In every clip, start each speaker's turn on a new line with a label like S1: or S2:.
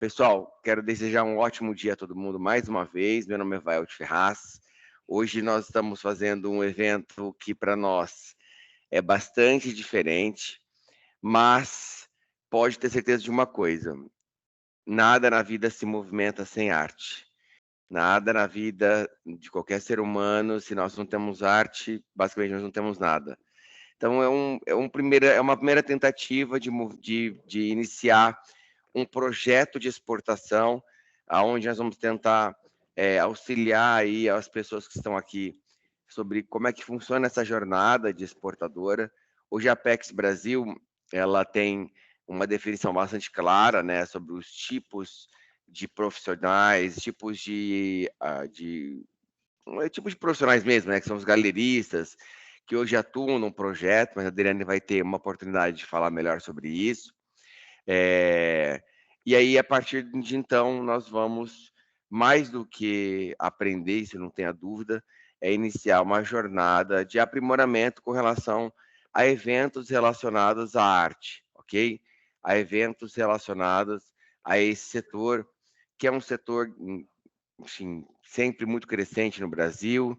S1: Pessoal, quero desejar um ótimo dia a todo mundo mais uma vez. Meu nome é Vaelt Ferraz. Hoje nós estamos fazendo um evento que para nós é bastante diferente, mas pode ter certeza de uma coisa: nada na vida se movimenta sem arte. Nada na vida de qualquer ser humano, se nós não temos arte, basicamente nós não temos nada. Então é uma primeira tentativa de iniciar um projeto de exportação, aonde nós vamos tentar auxiliar aí as pessoas que estão aqui sobre como é que funciona essa jornada de exportadora. Hoje a Apex Brasil ela tem uma definição bastante clara, né, sobre os tipos de profissionais, tipos de profissionais mesmo, né, que são os galeristas, que hoje atuam num projeto, mas a Adriane vai ter uma oportunidade de falar melhor sobre isso. E aí, a partir de então, nós vamos, mais do que aprender, isso não tenha dúvida, é iniciar uma jornada de aprimoramento com relação a eventos relacionados à arte, ok? A eventos relacionados a esse setor, que é um setor, enfim, sempre muito crescente no Brasil,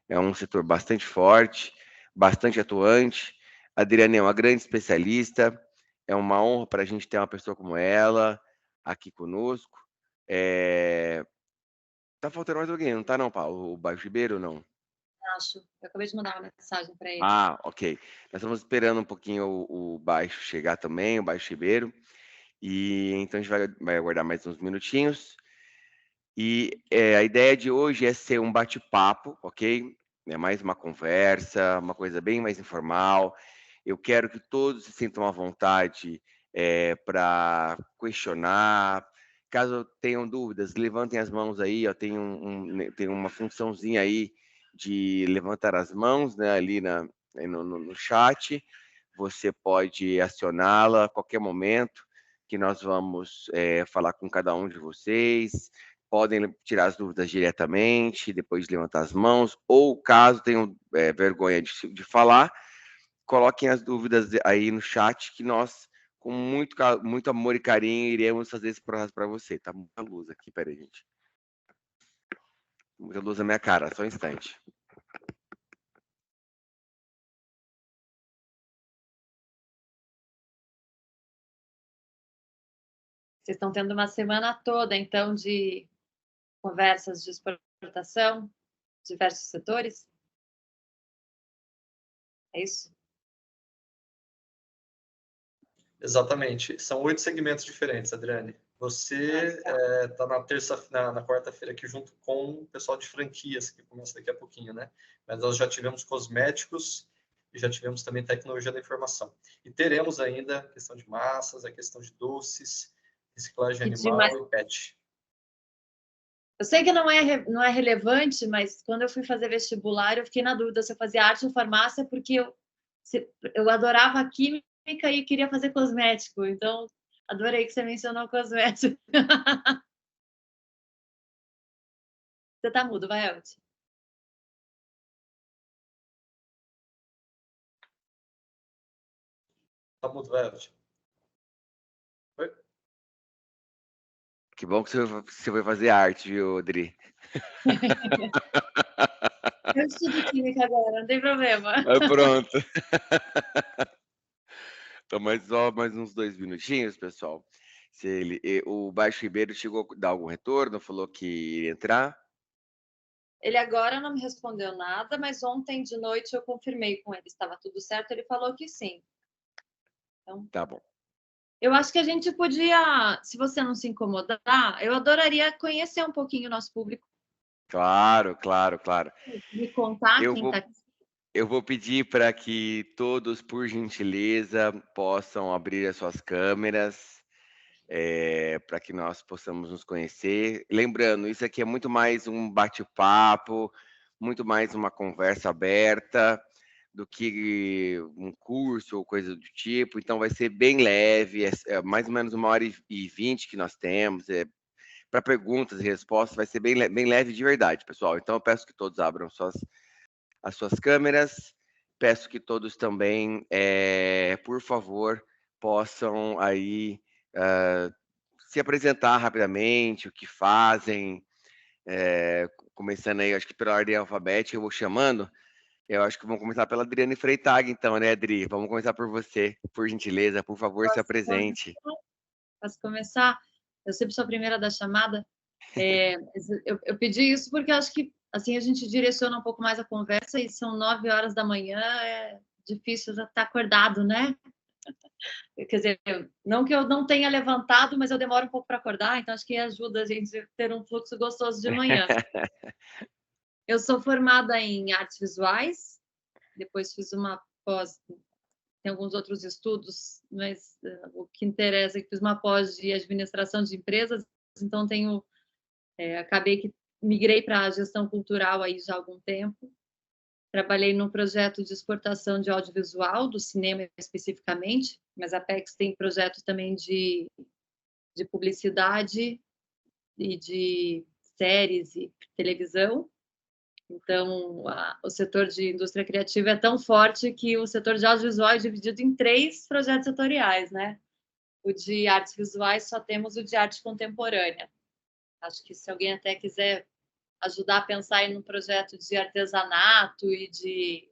S1: é um setor bastante forte, bastante atuante. A Adriane é uma grande especialista, é uma honra para a gente ter uma pessoa como ela aqui conosco. Tá faltando mais alguém, não tá não, Paulo? O Baixo Ribeiro, não?
S2: Acho. Eu acabei de mandar uma mensagem para ele.
S1: Ah, ok. Nós estamos esperando um pouquinho o Baixo chegar também, o Baixo Ribeiro. E então a gente vai aguardar mais uns minutinhos. E a ideia de hoje é ser um bate-papo, ok? É mais uma conversa, uma coisa bem mais informal. Eu quero que todos se sintam à vontade para questionar. Caso tenham dúvidas, levantem as mãos aí. Ó, tem uma funçãozinha aí de levantar as mãos, né, ali no chat. Você pode acioná-la a qualquer momento, que nós vamos falar com cada um de vocês. Podem tirar as dúvidas diretamente, depois de levantar as mãos, ou caso tenham vergonha de falar, coloquem as dúvidas aí no chat, que nós, com muito amor e carinho, iremos fazer esse processo para você. Tá muita luz aqui, peraí, gente. Muita luz na minha cara, só um instante.
S2: Vocês estão tendo uma semana toda, então, de conversas de exportação, diversos setores? É isso?
S3: Exatamente. São 8 segmentos diferentes, Adriane. Você está na quarta-feira aqui junto com o pessoal de franquias, que começa daqui a pouquinho, né? Mas nós já tivemos cosméticos e já tivemos também tecnologia da informação. E teremos ainda a questão de massas, a questão de doces, reciclagem animal e pet.
S2: Eu sei que não é relevante, mas quando eu fui fazer vestibular, eu fiquei na dúvida se eu fazia arte ou farmácia, porque eu adorava química e queria fazer cosmético. Então, adorei que você mencionou cosmético. Você tá mudo, vai, Elton.
S3: Tá mudo, Verde. Oi?
S1: Que bom que você vai fazer arte, viu, Adri?
S2: Eu estudo química agora, não tem problema.
S1: Pronto. Então, mais uns 2 minutinhos, pessoal. O Baixo Ribeiro chegou a dar algum retorno, falou que iria entrar?
S2: Ele agora não me respondeu nada, mas ontem de noite eu confirmei com ele, estava tudo certo, ele falou que sim. Então,
S1: tá bom.
S2: Eu acho que a gente podia, se você não se incomodar, eu adoraria conhecer um pouquinho o nosso público.
S1: Claro, claro, claro.
S2: Me contar
S1: Eu
S2: quem
S1: vou,
S2: está aqui.
S1: eu vou pedir para que todos, por gentileza, possam abrir as suas câmeras, para que nós possamos nos conhecer. Lembrando, isso aqui é muito mais um bate-papo, muito mais uma conversa aberta do que um curso ou coisa do tipo. Então, vai ser bem leve, é mais ou menos 1h20 que nós temos. Para perguntas e respostas, vai ser bem leve de verdade, pessoal. Então, eu peço que todos abram as suas câmeras. Peço que todos também, por favor, possam aí se apresentar rapidamente, o que fazem, começando aí, acho que pela ordem alfabética, eu vou chamando. Eu acho que vamos começar pela Adriane Freitag, então, né, Adri? Vamos começar por você, por gentileza, por favor, se apresente.
S2: Posso começar? Eu sempre sou a primeira da chamada. Eu pedi isso porque eu acho que assim a gente direciona um pouco mais a conversa e são 9 horas da manhã, é difícil já estar acordado, né? Quer dizer, não que eu não tenha levantado, mas eu demoro um pouco para acordar, então acho que ajuda a gente a ter um fluxo gostoso de manhã. Eu sou formada em artes visuais, depois fiz uma pós, tem alguns outros estudos, mas o que interessa é que fiz uma pós de administração de empresas, então acabei que migrei para a gestão cultural aí já há algum tempo. Trabalhei num projeto de exportação de audiovisual, do cinema especificamente, mas a Apex tem projeto também de publicidade e de séries e televisão. Então, o setor de indústria criativa é tão forte que o setor de audiovisual é dividido em 3 projetos setoriais, né? O de artes visuais, só temos o de arte contemporânea. Acho que se alguém até quiser ajudar a pensar aí num projeto de artesanato e de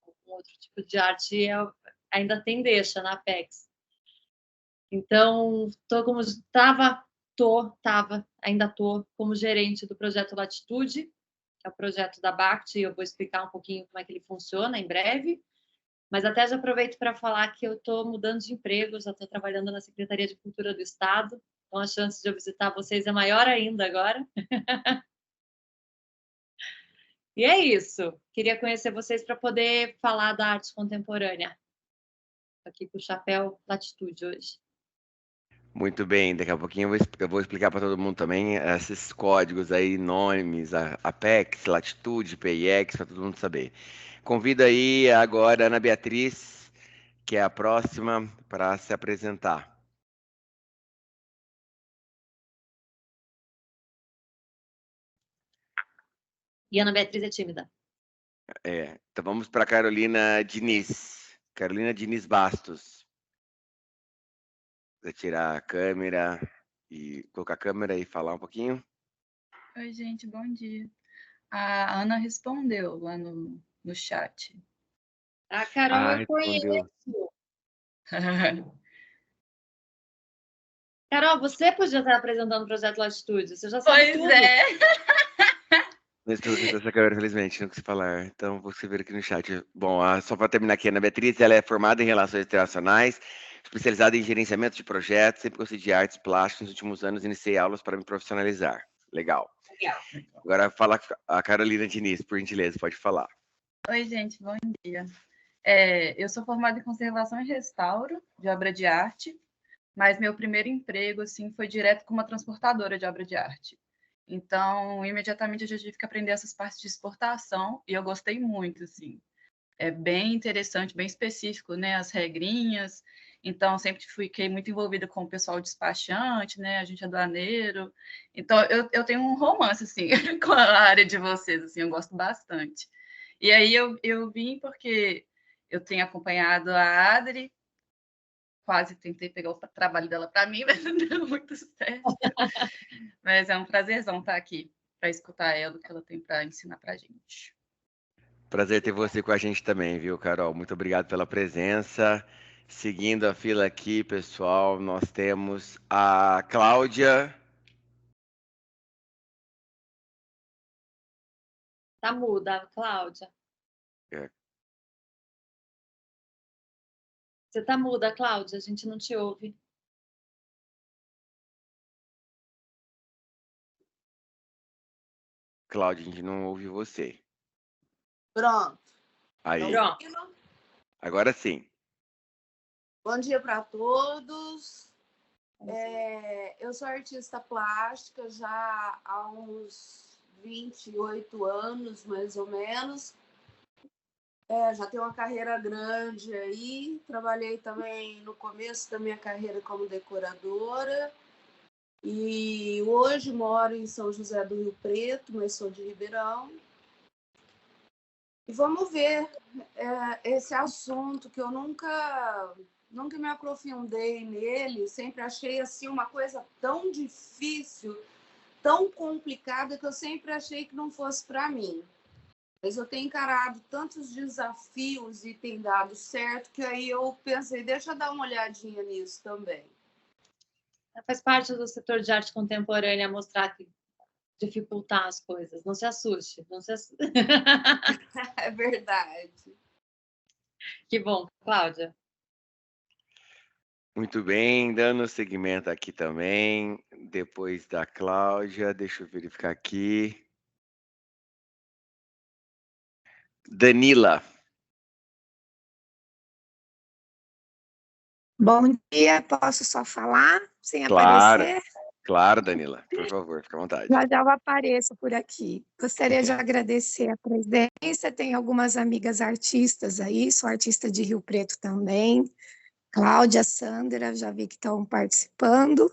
S2: algum outro tipo de arte, ainda tem deixa na Apex. Então, ainda estou como gerente do projeto Latitude, que é o projeto da BACT, e eu vou explicar um pouquinho como é que ele funciona em breve. Mas até já aproveito para falar que eu estou mudando de emprego, já estou trabalhando na Secretaria de Cultura do Estado, então a chance de eu visitar vocês é maior ainda agora. E é isso. Queria conhecer vocês para poder falar da arte contemporânea. Aqui com o chapéu Latitude hoje.
S1: Muito bem, daqui a pouquinho eu vou explicar para todo mundo também esses códigos aí, nomes, Apex, Latitude, PIX, para todo mundo saber. Convido aí agora a Ana Beatriz, que é a próxima, para se apresentar.
S2: E a Ana Beatriz é tímida.
S1: Então vamos para Carolina Diniz. Carolina Diniz Bastos. Vou tirar a câmera e colocar a câmera e falar um pouquinho.
S4: Oi, gente, bom dia. A Ana respondeu lá no chat.
S2: A Carol eu
S1: respondeu.
S2: conheço. Carol, você podia estar apresentando o projeto Latitude. Você já sabe tudo.
S4: Pois é.
S1: Não estou com essa câmera, felizmente, não consigo falar. Então, vou escrever aqui no chat. Bom, só para terminar aqui, a Ana Beatriz, ela é formada em Relações Internacionais, especializada em gerenciamento de projetos, sempre gostei de artes plásticas. Nos últimos anos, iniciei aulas para me profissionalizar. Legal. Agora, fala a Carolina Diniz, por gentileza, pode falar.
S4: Oi, gente, bom dia. Eu sou formada em Conservação e Restauro de obra de arte, mas meu primeiro emprego assim, foi direto com uma transportadora de obra de arte. Então, imediatamente eu já tive que aprender essas partes de exportação e eu gostei muito, assim. É bem interessante, bem específico, né? As regrinhas. Então, sempre fiquei muito envolvida com o pessoal despachante, né? Agente aduaneiro. Então, eu tenho um romance, assim, com a área de vocês, assim, eu gosto bastante. E aí eu vim porque eu tenho acompanhado a Adri, quase tentei pegar o trabalho dela para mim, mas não deu muito certo. Mas é um prazerzão estar aqui para escutar ela, o que ela tem para ensinar para a gente.
S1: Prazer ter você com a gente também, viu, Carol? Muito obrigado pela presença. Seguindo a fila aqui, pessoal, nós temos a Cláudia.
S2: Tá muda, Cláudia. Você tá muda, Cláudia, a gente não te ouve.
S1: Cláudia, a gente não ouve você.
S5: Pronto.
S1: Aí.
S2: Pronto.
S1: Agora sim.
S5: Bom dia para todos. Eu sou artista plástica já há uns 28 anos, mais ou menos. Já tenho uma carreira grande aí. Trabalhei também no começo da minha carreira como decoradora. E hoje moro em São José do Rio Preto, mas sou de Ribeirão. E vamos ver esse assunto que eu nunca nunca me aprofundei nele, sempre achei assim uma coisa tão difícil, tão complicada, que eu sempre achei que não fosse para mim. Mas eu tenho encarado tantos desafios e tem dado certo, que aí eu pensei, deixa eu dar uma olhadinha nisso também.
S2: Faz parte do setor de arte contemporânea mostrar que dificultar as coisas. Não se assuste. Não se assuste.
S5: É verdade.
S2: Que bom, Cláudia.
S1: Muito bem, dando seguimento aqui também, depois da Cláudia, deixa eu verificar aqui. Danila.
S6: Bom dia, posso só falar sem
S1: Claro,
S6: aparecer?
S1: claro, Danila, por favor, fica à vontade.
S6: Já já eu apareço por aqui. Gostaria de agradecer a presença. Tem algumas amigas artistas aí, sou artista de Rio Preto também. Cláudia, Sandra, já vi que estão participando.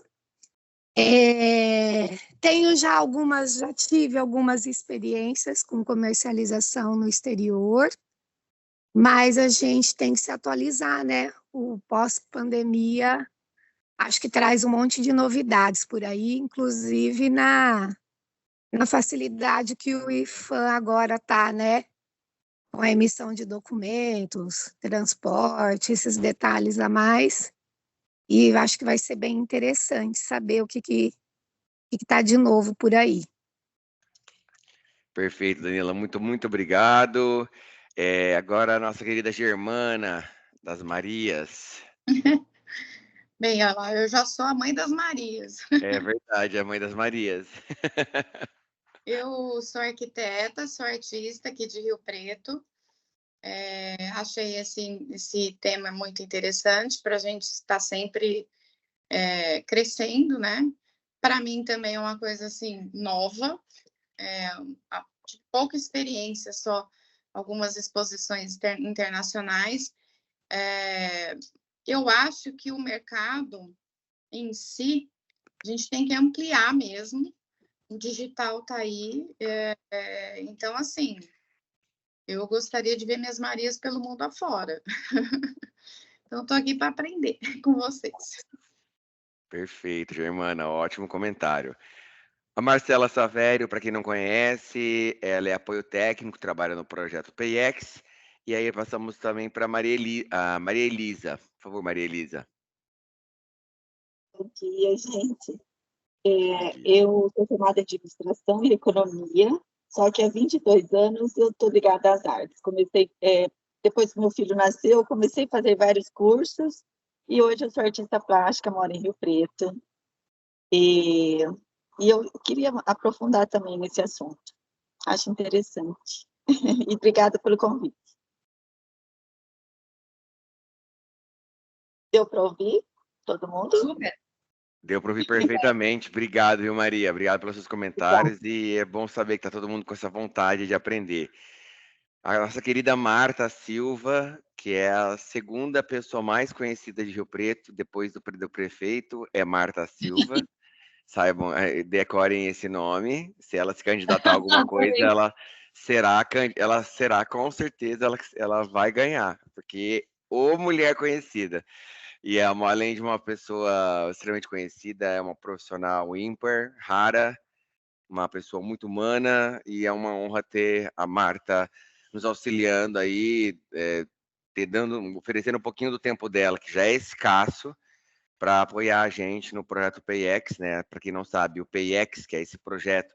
S6: Já tive algumas experiências com comercialização no exterior, mas a gente tem que se atualizar, né? O pós-pandemia acho que traz um monte de novidades por aí, inclusive na facilidade que o IFAM agora está, né? Com a emissão de documentos, transporte, esses detalhes a mais. E eu acho que vai ser bem interessante saber o que está de novo por aí.
S1: Perfeito, Danila, muito obrigado. Agora a nossa querida Germana das Marias.
S7: Bem, eu já sou a mãe das Marias.
S1: É verdade, a mãe das Marias.
S7: Eu sou arquiteta, sou artista aqui de Rio Preto. Achei esse tema muito interessante para a gente estar sempre crescendo, né? Para mim também é uma coisa assim nova, de pouca experiência, só algumas exposições internacionais. Eu acho que o mercado em si, a gente tem que ampliar mesmo. O digital está aí. Então, assim, eu gostaria de ver minhas Marias pelo mundo afora. Então, estou aqui para aprender com vocês.
S1: Perfeito, Germana, ótimo comentário. A Marcela Savério, para quem não conhece, ela é apoio técnico, trabalha no projeto PX. E aí passamos também para a Maria Elisa. Por favor, Maria Elisa.
S8: Bom dia, gente. Eu sou formada em administração e economia, só que há 22 anos eu estou ligada às artes. Depois que meu filho nasceu, eu comecei a fazer vários cursos e hoje eu sou artista plástica, moro em Rio Preto. E eu queria aprofundar também nesse assunto. Acho interessante. E obrigada pelo convite. Deu para ouvir todo mundo?
S2: Super.
S1: Deu para ouvir perfeitamente. Obrigado, viu, Maria? Obrigado pelos seus comentários. E é bom saber que está todo mundo com essa vontade de aprender. A nossa querida Marta Silva, que é a segunda pessoa mais conhecida de Rio Preto, depois do prefeito, é Marta Silva. Saibam, decorem esse nome. Se ela se candidatar a alguma coisa, ela será com certeza, ela vai ganhar, porque mulher conhecida. E além de uma pessoa extremamente conhecida, é uma profissional ímpar, rara, uma pessoa muito humana, e é uma honra ter a Marta nos auxiliando aí, oferecendo um pouquinho do tempo dela, que já é escasso, para apoiar a gente no projeto PayX, né? Para quem não sabe, o PayX, que é esse projeto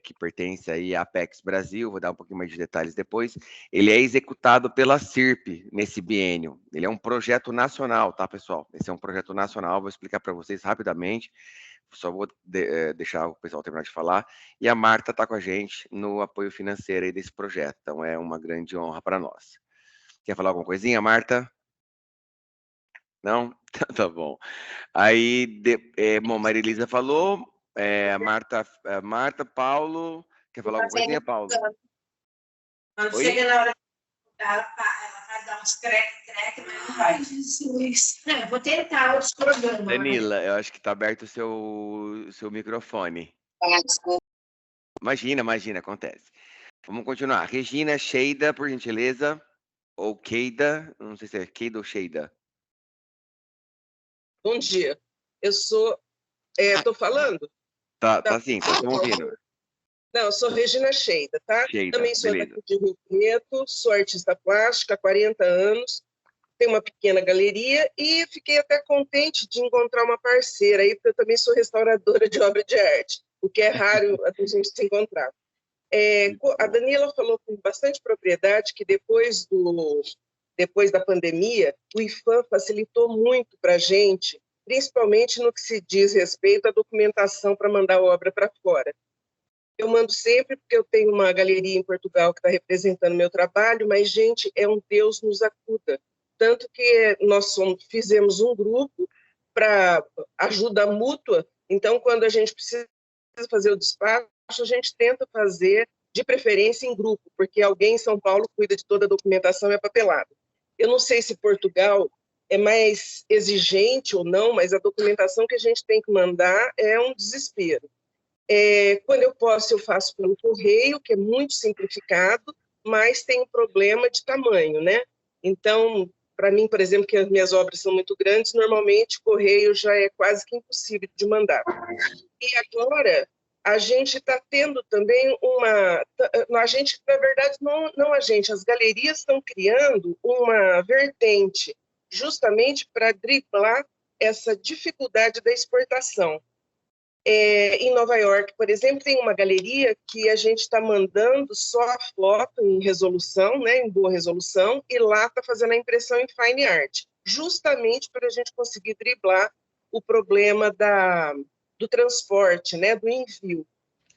S1: que pertence aí à Apex Brasil, vou dar um pouquinho mais de detalhes depois, ele é executado pela CIRP nesse biênio. Ele é um projeto nacional, tá, pessoal? Esse é um projeto nacional, vou explicar para vocês rapidamente, só vou deixar o pessoal terminar de falar, e a Marta está com a gente no apoio financeiro aí desse projeto, então é uma grande honra para nós. Quer falar alguma coisinha, Marta? Não? Tá bom. Aí, bom, Maria Elisa falou, Marta, Paulo, quer falar alguma coisinha, Paulo?
S9: Quando
S1: Oi?
S9: chega na hora de ela faz dar uns creque, mas não vai. Jesus. Eu vou tentar outros programas.
S1: Danila, eu acho que está aberto o seu microfone.
S9: Desculpa.
S1: Imagina, acontece. Vamos continuar. Regina Sheida, por gentileza. Ou Keida, não sei se é Keida ou Sheida.
S10: Bom dia. Eu sou... Estou falando?
S1: Tá sim, tô ouvindo.
S10: Não, eu sou Regina Sheida, tá?
S1: Sheida,
S10: Também sou
S1: beleza.
S10: daqui de Rio Preto, sou artista plástica há 40 anos, tenho uma pequena galeria e fiquei até contente de encontrar uma parceira aí, porque eu também sou restauradora de obra de arte, o que é raro a gente se encontrar. A Daniela falou com bastante propriedade que depois da pandemia, o IFAM facilitou muito para a gente, principalmente no que se diz respeito à documentação para mandar a obra para fora. Eu mando sempre porque eu tenho uma galeria em Portugal que está representando meu trabalho, mas, gente, é um Deus nos acuda. Tanto que nós fizemos um grupo para ajuda mútua, então, quando a gente precisa fazer o despacho, a gente tenta fazer, de preferência, em grupo, porque alguém em São Paulo cuida de toda a documentação e a papelada. Eu não sei se Portugal é mais exigente ou não, mas a documentação que a gente tem que mandar é um desespero. Quando eu posso, eu faço pelo correio, que é muito simplificado, mas tem um problema de tamanho, né? Então, para mim, por exemplo, que as minhas obras são muito grandes, normalmente correio já é quase que impossível de mandar. E agora, a gente está tendo também a gente, na verdade, não a gente, as galerias estão criando uma vertente justamente para driblar essa dificuldade da exportação. Em Nova York, por exemplo, tem uma galeria que a gente está mandando só a foto em resolução, né, em boa resolução, e lá está fazendo a impressão em fine art, justamente para a gente conseguir driblar o problema do transporte, né, do envio.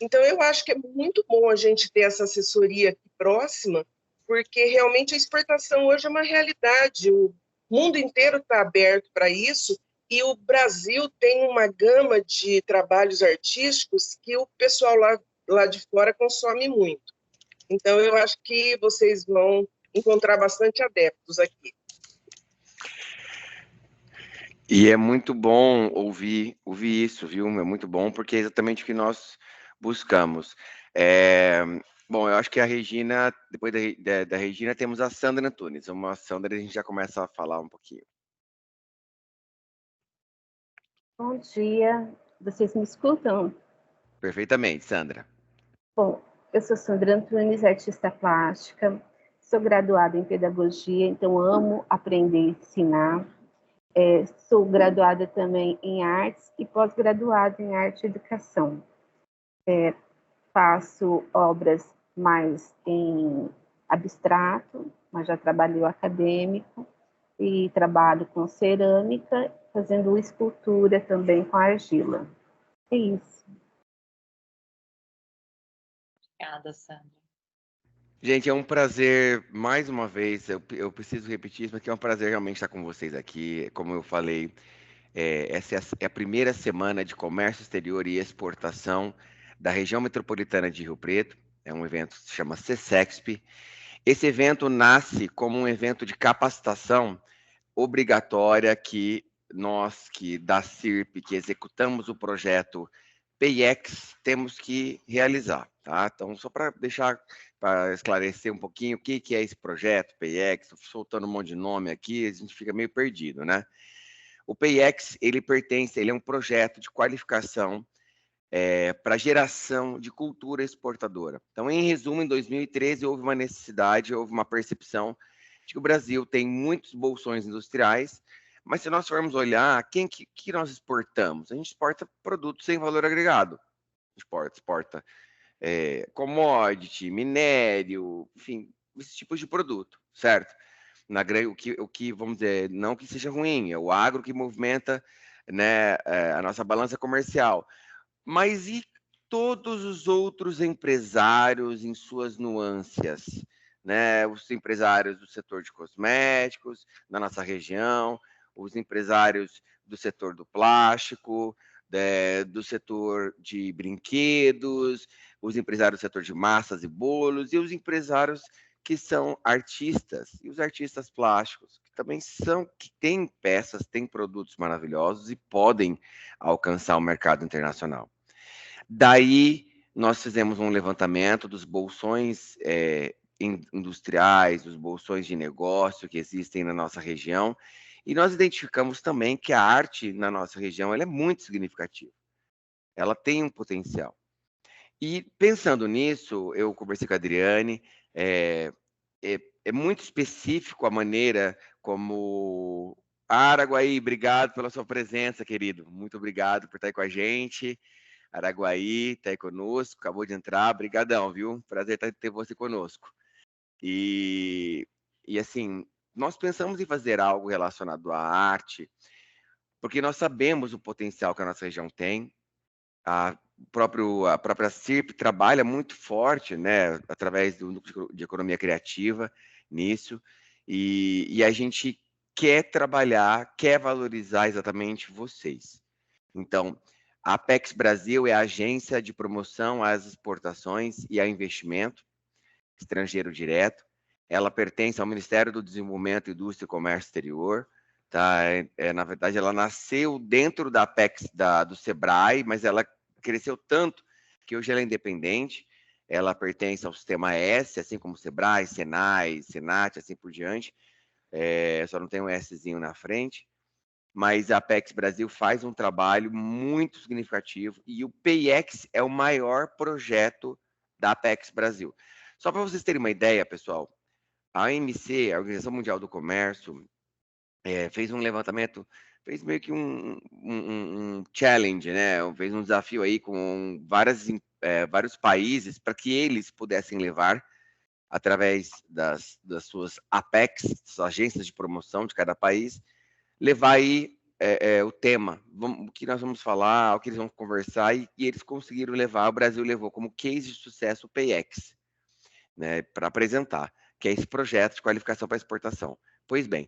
S10: Então, eu acho que é muito bom a gente ter essa assessoria aqui próxima, porque realmente a exportação hoje é uma realidade, o mundo inteiro está aberto para isso, e o Brasil tem uma gama de trabalhos artísticos que o pessoal lá de fora consome muito. Então, eu acho que vocês vão encontrar bastante adeptos aqui.
S1: E é muito bom ouvir isso, viu? É muito bom, porque é exatamente o que nós buscamos. Bom, eu acho que a Regina, depois da Regina, temos a Sandra Antunes. A Sandra, a gente já começa a falar um pouquinho.
S11: Bom dia, vocês me escutam?
S1: Perfeitamente, Sandra.
S11: Bom, eu sou Sandra Antunes, artista plástica, sou graduada em pedagogia, então amo aprender e ensinar. Sou graduada também em artes e pós-graduada em arte e educação. Faço obras mais em abstrato, mas já trabalhei acadêmico, e trabalho com cerâmica, fazendo escultura também com argila. É isso.
S2: Obrigada, Sandra.
S1: Gente, é um prazer, mais uma vez, eu preciso repetir isso, porque é um prazer realmente estar com vocês aqui. Como eu falei, essa é a primeira semana de comércio exterior e exportação da região metropolitana de Rio Preto. É um evento que se chama CESEXP. Esse evento nasce como um evento de capacitação obrigatória que nós, da CIRP, que executamos o projeto PIEX, temos que realizar, tá? Então, só para esclarecer um pouquinho o que é esse projeto PIEX, estou soltando um monte de nome aqui, a gente fica meio perdido, né? O PIEX, ele é um projeto de qualificação para geração de cultura exportadora. Então, em resumo, em 2013 houve uma necessidade, houve uma percepção de que o Brasil tem muitos bolsões industriais, mas se nós formos olhar, que nós exportamos? A gente exporta produtos sem valor agregado. A gente exporta commodity, minério, enfim, esses tipos de produto, certo? O que, vamos dizer, não que seja ruim, é o agro que movimenta, né, a nossa balança comercial. Mas e todos os outros empresários em suas nuances, né? Os empresários do setor de cosméticos, na nossa região, os empresários do setor do plástico, do setor de brinquedos, os empresários do setor de massas e bolos, e os empresários que são artistas, e os artistas plásticos, que também que têm peças, têm produtos maravilhosos e podem alcançar o mercado internacional. Daí, nós fizemos um levantamento dos bolsões industriais, dos bolsões de negócio que existem na nossa região, E nós identificamos também que a arte na nossa região ela é muito significativa. Ela tem um potencial. E pensando nisso, eu conversei com a Adriane, é muito específico a maneira como... Araguaí, obrigado pela sua presença, querido. Muito obrigado por estar aí com a gente. Araguaí, está aí conosco, acabou de entrar. Obrigadão, viu? Prazer ter você conosco. E assim, nós pensamos em fazer algo relacionado à arte, porque nós sabemos o potencial que a nossa região tem. A própria CIRP trabalha muito forte, né, através do Núcleo de Economia Criativa nisso, e a gente quer trabalhar, quer valorizar exatamente vocês. Então, a Apex Brasil é a agência de promoção às exportações e a investimento estrangeiro direto. Ela pertence ao Ministério do Desenvolvimento, Indústria e Comércio Exterior. Tá? Na verdade, ela nasceu dentro da Apex do Sebrae, mas ela cresceu tanto que hoje ela é independente. Ela pertence ao Sistema S, assim como Sebrae, Senai, Senat, assim por diante. Só não tem um Szinho na frente. Mas a Apex Brasil faz um trabalho muito significativo e o PIEX é o maior projeto da Apex Brasil. Só para vocês terem uma ideia, pessoal, a OMC, a Organização Mundial do Comércio, fez um levantamento, fez meio que um challenge, né? Fez um desafio aí com vários países para que eles pudessem levar, através das suas Apex, suas agências de promoção de cada país, levar aí o tema, o que nós vamos falar, o que eles vão conversar, e eles conseguiram levar, o Brasil levou como case de sucesso o PIEX, né, para apresentar, que é esse projeto de qualificação para exportação. Pois bem,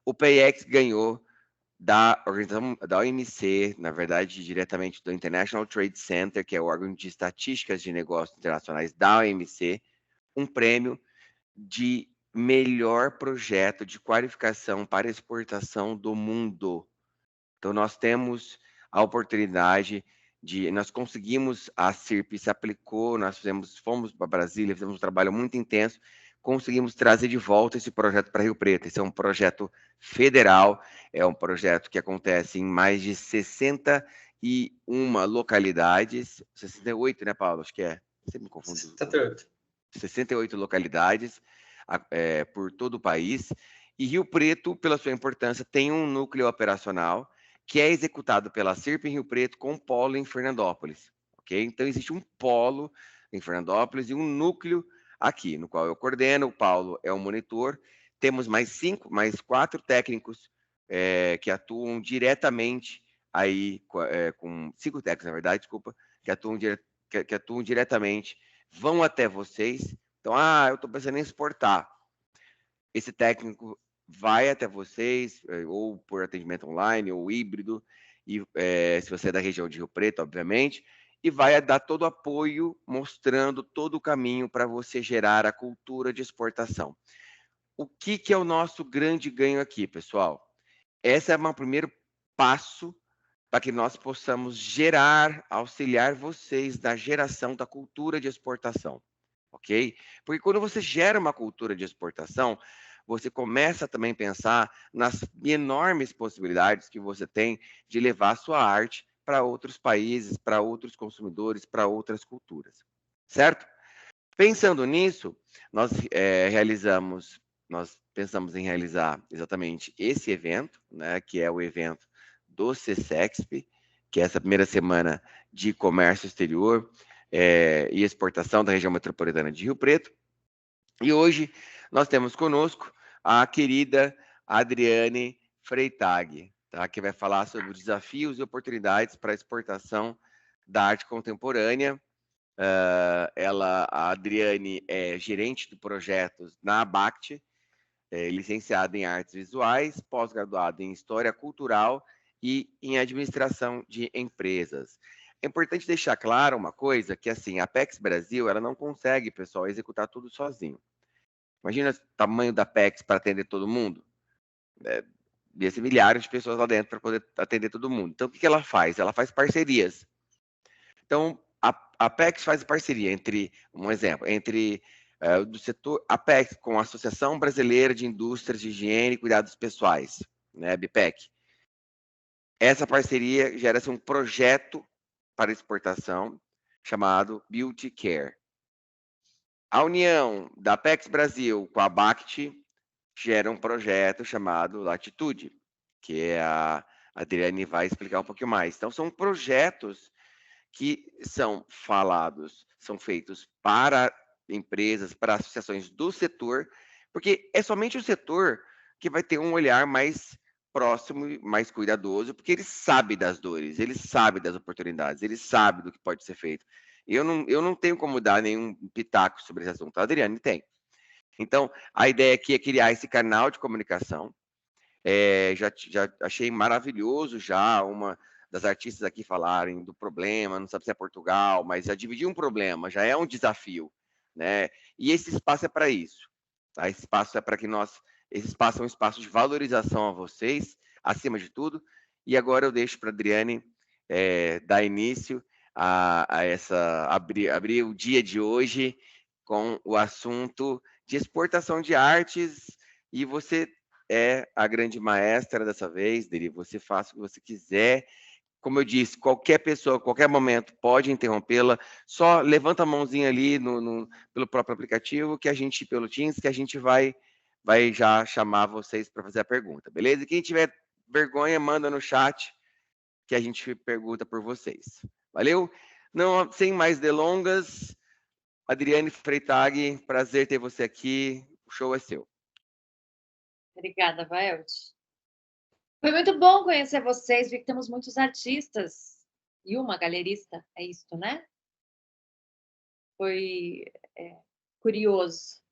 S1: o PIEX ganhou da organização da OMC, na verdade, diretamente do International Trade Center, que é o órgão de estatísticas de negócios internacionais da OMC, um prêmio de melhor projeto de qualificação para exportação do mundo. Então, nós temos a oportunidade nós conseguimos, a CIRP se aplicou, fomos para Brasília, fizemos um trabalho muito intenso, conseguimos trazer de volta esse projeto para Rio Preto. Esse é um projeto federal, é um projeto que acontece em mais de 61 localidades, 68, né, Paulo? Acho que é. Você me confunde.
S3: 68.
S1: 68 localidades por todo o país. E Rio Preto, pela sua importância, tem um núcleo operacional que é executado pela CIRP em Rio Preto com polo em Fernandópolis. Okay? Então, existe um polo em Fernandópolis e um núcleo aqui, no qual eu coordeno. O Paulo é o monitor. Temos mais 4 técnicos que atuam diretamente aí, com 5 técnicos, na verdade, desculpa, que atuam diretamente, vão até vocês. Então, eu estou pensando em exportar. Esse técnico vai até vocês, ou por atendimento online, ou híbrido, e se você é da região de Rio Preto, obviamente, e vai dar todo o apoio, mostrando todo o caminho para você gerar a cultura de exportação. O que é o nosso grande ganho aqui, pessoal? Esse é o primeiro passo para que nós possamos auxiliar vocês na geração da cultura de exportação, ok? Porque quando você gera uma cultura de exportação, você começa também a pensar nas enormes possibilidades que você tem de levar a sua arte para outros países, para outros consumidores, para outras culturas, certo? Pensando nisso, nós pensamos em realizar exatamente esse evento, né, que é o evento do CSEXP, que é essa primeira semana de comércio exterior e exportação da região metropolitana de Rio Preto. E hoje nós temos conosco a querida Adriane Freitag, tá? Que vai falar sobre os desafios e oportunidades para a exportação da arte contemporânea. A Adriane é gerente de projetos na ABACT, licenciada em artes visuais, pós-graduada em história cultural e em administração de empresas. É importante deixar claro uma coisa, que assim, a Apex Brasil, ela não consegue, pessoal, executar tudo sozinho. Imagina o tamanho da Apex para atender todo mundo. Devia ser milhares de pessoas lá dentro para poder atender todo mundo. Então, o que ela faz? Ela faz parcerias. Então, a Apex faz parceria entre do setor Apex com a Associação Brasileira de Indústrias de Higiene e Cuidados Pessoais. né, BPEC. Essa parceria gera-se um projeto para exportação chamado Beauty Care. A união da Apex Brasil com a BACT gera um projeto chamado Latitude, que a Adriane vai explicar um pouquinho mais. Então, são projetos que são falados, são feitos para empresas, para associações do setor, porque é somente o setor que vai ter um olhar mais próximo e mais cuidadoso, porque ele sabe das dores, ele sabe das oportunidades, ele sabe do que pode ser feito. Eu não tenho como dar nenhum pitaco sobre esse assunto, a Adriane tem. Então, a ideia aqui é criar esse canal de comunicação. Já achei maravilhoso já uma das artistas aqui falarem do problema, não sabe se é Portugal, mas já dividir um problema já é um desafio, né? E esse espaço é para isso, tá? Esse espaço é para que esse espaço é um espaço de valorização a vocês, acima de tudo. E agora eu deixo para a Adriane dar início abrir o dia de hoje com o assunto de exportação de artes, e você é a grande maestra dessa vez, Deri, você faça o que você quiser. Como eu disse, qualquer pessoa, a qualquer momento, pode interrompê-la, só levanta a mãozinha ali pelo próprio aplicativo, pelo Teams, que a gente vai já chamar vocês para fazer a pergunta, beleza? E quem tiver vergonha, manda no chat, que a gente pergunta por vocês. Valeu? Não, sem mais delongas, Adriane Freitag, prazer ter você aqui, o show é seu.
S2: Obrigada, Vaelt. Foi muito bom conhecer vocês, vi que temos muitos artistas e uma galerista, é isso, né? Foi curioso.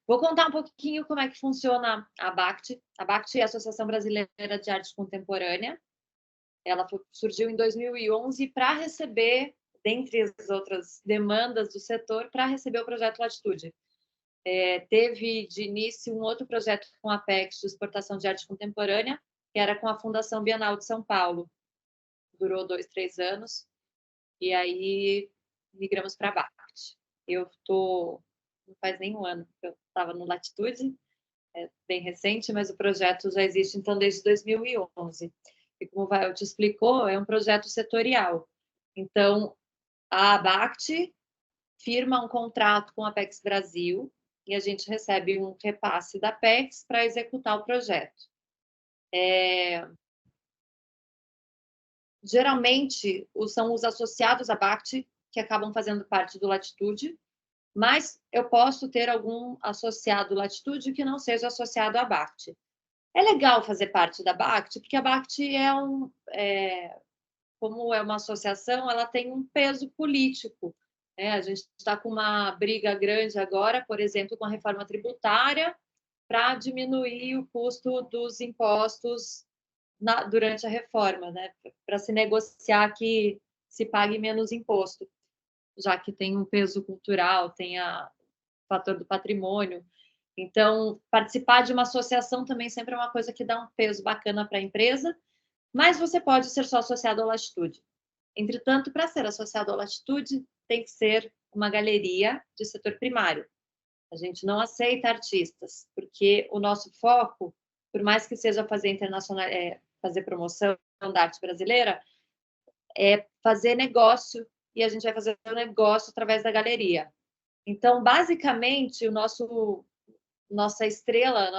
S2: Vou contar um pouquinho como é que funciona a BACT. A BACT é a Associação Brasileira de Arte Contemporânea. Ela surgiu em 2011 para receber, dentre as outras demandas do setor, para receber o projeto Latitude. Teve de início um outro projeto com a Apex de exportação de arte contemporânea, que era com a Fundação Bienal de São Paulo. Durou 2, 3 anos, e aí migramos para a BACT. Não faz nem um ano que eu estava no Latitude, é bem recente, mas o projeto já existe, então, desde 2011. E como o Vaelt te explicou, é um projeto setorial. Então, a BACT firma um contrato com a Apex Brasil e a gente recebe um repasse da Apex para executar o projeto. Geralmente, são os associados à BACT que acabam fazendo parte do Latitude, mas eu posso ter algum associado Latitude que não seja associado à BACT. É legal fazer parte da BACT, porque a BACT como é uma associação, ela tem um peso político. A gente está com uma briga grande agora, por exemplo, com a reforma tributária, para diminuir o custo dos impostos durante a reforma, né? Para se negociar que se pague menos imposto, já que tem um peso cultural, tem o fator do patrimônio. Então, participar de uma associação também sempre é uma coisa que dá um peso bacana para a empresa, mas você pode ser só associado ao Latitude. Entretanto, para ser associado ao Latitude, tem que ser uma galeria de setor primário. A gente não aceita artistas, porque o nosso foco, por mais que seja fazer promoção da arte brasileira, é fazer negócio, e a gente vai fazer o negócio através da galeria. Então, basicamente, nossa estrela,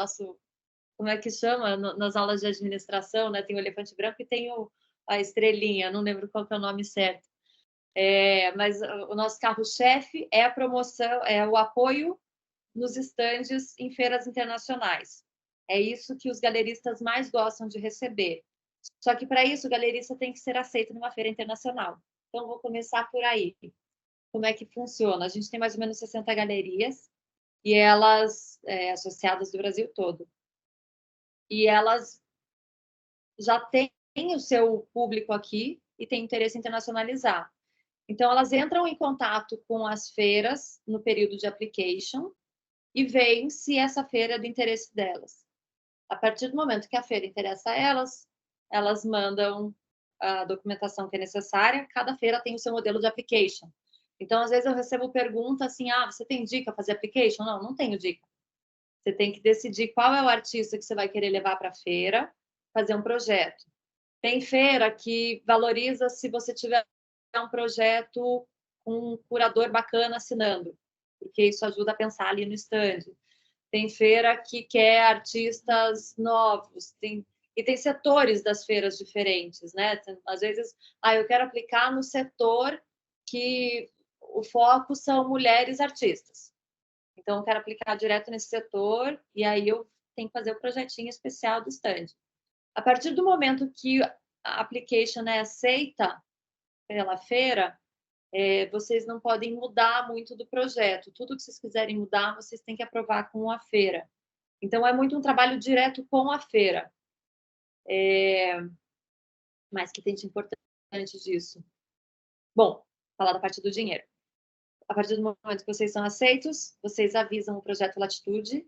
S2: como é que chama? Nas aulas de administração, né? Tem o elefante branco e tem a estrelinha, não lembro qual que é o nome certo. Mas o nosso carro-chefe é a promoção, é o apoio nos estandes em feiras internacionais. É isso que os galeristas mais gostam de receber. Só que, para isso, o galerista tem que ser aceito numa feira internacional. Então, vou começar por aí. Como é que funciona? A gente tem mais ou menos 60 galerias, e elas associadas do Brasil todo. E elas já têm o seu público aqui e têm interesse em internacionalizar. Então, elas entram em contato com as feiras no período de application e veem se essa feira é do interesse delas. A partir do momento que a feira interessa a elas, elas mandam a documentação que é necessária. Cada feira tem o seu modelo de application. Então, às vezes eu recebo pergunta assim, você tem dica para fazer application? Não tenho dica. Você tem que decidir qual é o artista que você vai querer levar para a feira, fazer um projeto. Tem feira que valoriza se você tiver um projeto com um curador bacana assinando, porque isso ajuda a pensar ali no stand. Tem feira que quer artistas novos, e tem setores das feiras diferentes, né? Às vezes, eu quero aplicar no setor que o foco são mulheres artistas. Então, eu quero aplicar direto nesse setor, e aí eu tenho que fazer o projetinho especial do stand. A partir do momento que a application é aceita pela feira, vocês não podem mudar muito do projeto. Tudo que vocês quiserem mudar, vocês têm que aprovar com a feira. Então, é muito um trabalho direto com a feira. Mas que tem de importante disso? Bom, falar da parte do dinheiro. A partir do momento que vocês são aceitos, vocês avisam o Projeto Latitude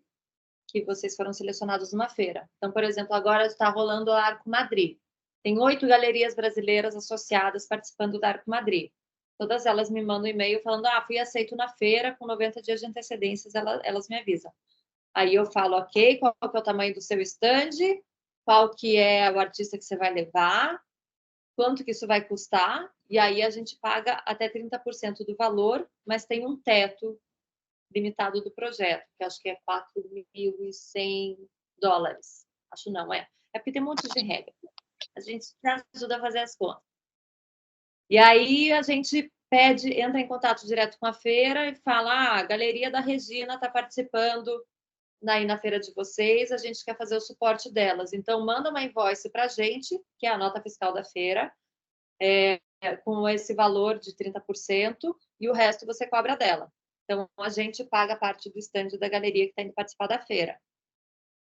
S2: que vocês foram selecionados numa feira. Então, por exemplo, agora está rolando a Arco Madrid. Tem 8 galerias brasileiras associadas participando da Arco Madrid. Todas elas me mandam um e-mail falando, fui aceito na feira, com 90 dias de antecedências, elas me avisam. Aí eu falo, ok, qual que é o tamanho do seu stand, qual que é o artista que você vai levar, quanto que isso vai custar, e aí a gente paga até 30% do valor, mas tem um teto limitado do projeto, que acho que é $4.100. Acho não, é porque tem um monte de regra. A gente ajuda a fazer as contas. E aí a gente entra em contato direto com a feira e fala, a Galeria da Regina está participando na feira de vocês, a gente quer fazer o suporte delas. Então, manda uma invoice para a gente, que é a nota fiscal da feira, com esse valor de 30%, e o resto você cobra dela. Então, a gente paga a parte do stand da galeria que está indo participar da feira.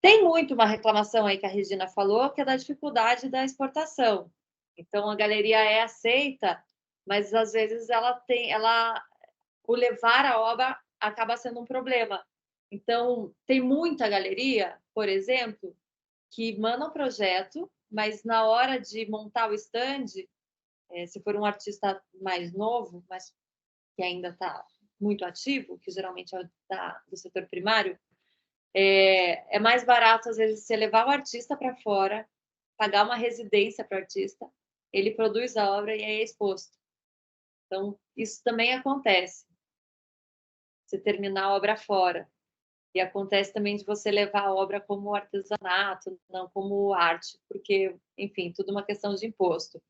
S2: Tem muito uma reclamação aí que a Regina falou, que é da dificuldade da exportação. Então, a galeria é aceita, mas às vezes o levar a obra acaba sendo um problema. Então, tem muita galeria, por exemplo, que manda um projeto, mas na hora de montar o stand, se for um artista mais novo, mas que ainda está muito ativo, que geralmente é do setor primário, é mais barato, às vezes, você levar o artista para fora, pagar uma residência para o artista, ele produz a obra e é exposto. Então, isso também acontece. Você terminar a obra fora. E acontece também de você levar a obra como artesanato, não como arte, porque, enfim, tudo uma questão de imposto.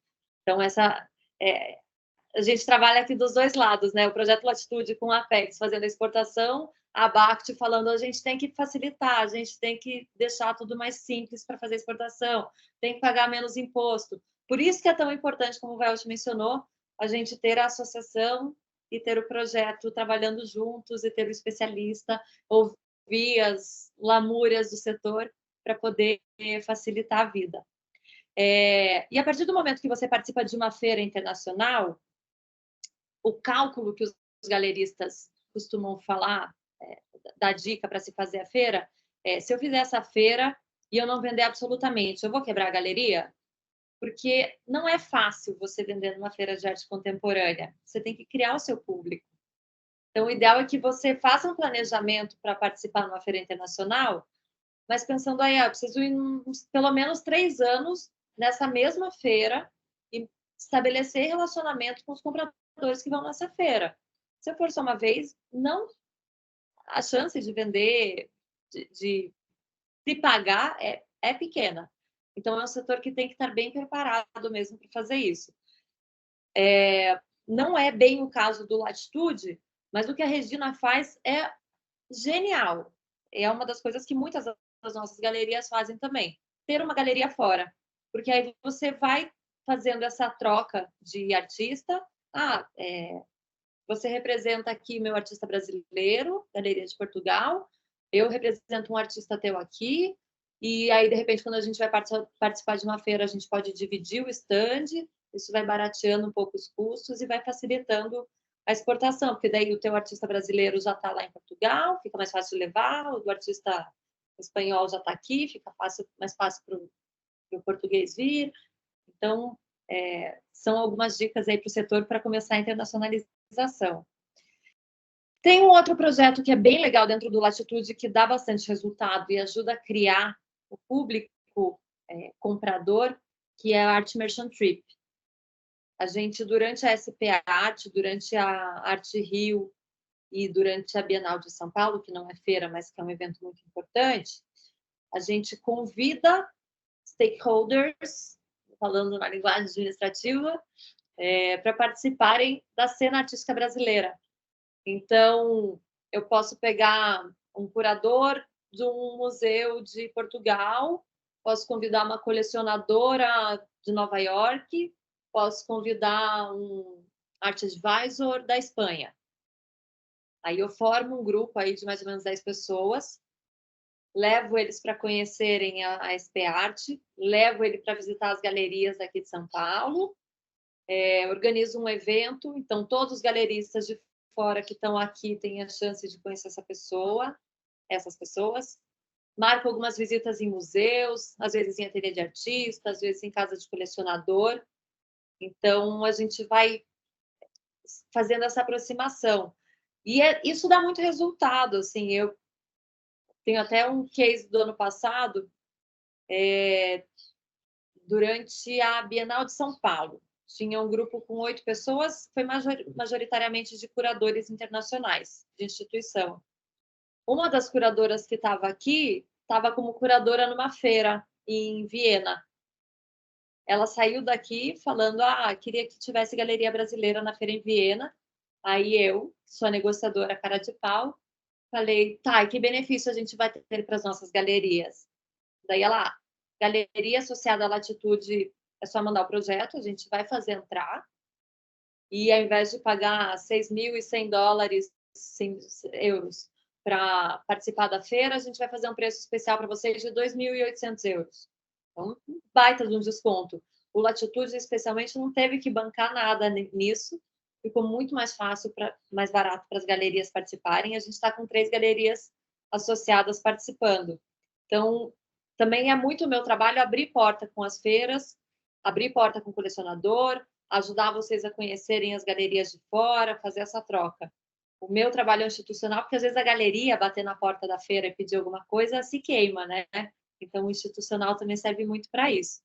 S2: Então, a gente trabalha aqui dos dois lados, né? O Projeto Latitude com a Apex fazendo a exportação, a Bact falando a gente tem que facilitar, a gente tem que deixar tudo mais simples para fazer a exportação, tem que pagar menos imposto. Por isso que é tão importante, como o Welch mencionou, a gente ter a associação e ter o projeto trabalhando juntos e ter o especialista, ouvir as lamúrias do setor para poder facilitar a vida. E a partir do momento que você participa de uma feira internacional, o cálculo que os galeristas costumam falar, dar dica para se fazer a feira, se eu fizer essa feira e eu não vender absolutamente, eu vou quebrar a galeria? Porque não é fácil você vender numa feira de arte contemporânea. Você tem que criar o seu público. Então, o ideal é que você faça um planejamento para participar numa feira internacional, mas pensando aí, eu preciso ir pelo menos 3 anos nessa mesma feira e estabelecer relacionamento com os compradores que vão nessa feira. Se eu for só uma vez, não, a chance de vender, de se pagar é pequena. Então, é um setor que tem que estar bem preparado mesmo para fazer isso. Não é bem o caso do Latitude, mas o que a Regina faz é genial. É uma das coisas que muitas das nossas galerias fazem também. Ter uma galeria fora. Porque aí você vai fazendo essa troca de artista. Você representa aqui meu artista brasileiro, Galeria de Portugal. Eu represento um artista teu aqui. E aí, de repente, quando a gente vai participar de uma feira, a gente pode dividir o stand. Isso vai barateando um pouco os custos e vai facilitando a exportação, porque daí o teu artista brasileiro já está lá em Portugal, fica mais fácil de levar, o do artista espanhol já está aqui, fica mais fácil para o português vir. Então, são algumas dicas aí para o setor para começar a internacionalização. Tem um outro projeto que é bem legal dentro do Latitude, que dá bastante resultado e ajuda a criar o público comprador, que é a Art Merchant Trip. A gente, durante a SP Art, durante a Arte Rio e durante a Bienal de São Paulo, que não é feira, mas que é um evento muito importante, a gente convida stakeholders, falando na linguagem administrativa, para participarem da cena artística brasileira. Então, eu posso pegar um curador de um museu de Portugal, posso convidar uma colecionadora de Nova York, posso convidar um art advisor da Espanha. Aí eu formo um grupo aí de mais ou menos 10 pessoas, levo eles para conhecerem a SP Art, levo ele para visitar as galerias aqui de São Paulo, organizo um evento, então todos os galeristas de fora que estão aqui têm a chance de conhecer essas pessoas. Marco algumas visitas em museus, às vezes em ateliê de artista, às vezes em casa de colecionador. Então, a gente vai fazendo essa aproximação. E isso dá muito resultado. Assim, eu tenho até um case do ano passado, durante a Bienal de São Paulo. Tinha um grupo com 8 pessoas, foi majoritariamente de curadores internacionais, de instituição. Uma das curadoras que estava aqui, estava como curadora numa feira em Viena. Ela saiu daqui falando, queria que tivesse galeria brasileira na feira em Viena. Aí eu, sou a negociadora cara de pau, falei, tá, e que benefício a gente vai ter para as nossas galerias? Daí ela, galeria associada à Latitude, é só mandar o projeto, a gente vai fazer entrar, e ao invés de pagar $6.100, euros, para participar da feira, a gente vai fazer um preço especial para vocês de €2.800. Então, baita de um desconto. O Latitude, especialmente, não teve que bancar nada nisso, ficou muito mais fácil, mais barato para as galerias participarem. A gente está com 3 galerias associadas participando. Então, também é muito o meu trabalho abrir porta com as feiras, abrir porta com o colecionador, ajudar vocês a conhecerem as galerias de fora, fazer essa troca. O meu trabalho é institucional, porque às vezes a galeria bater na porta da feira e pedir alguma coisa se queima, né? Então, o institucional também serve muito para isso.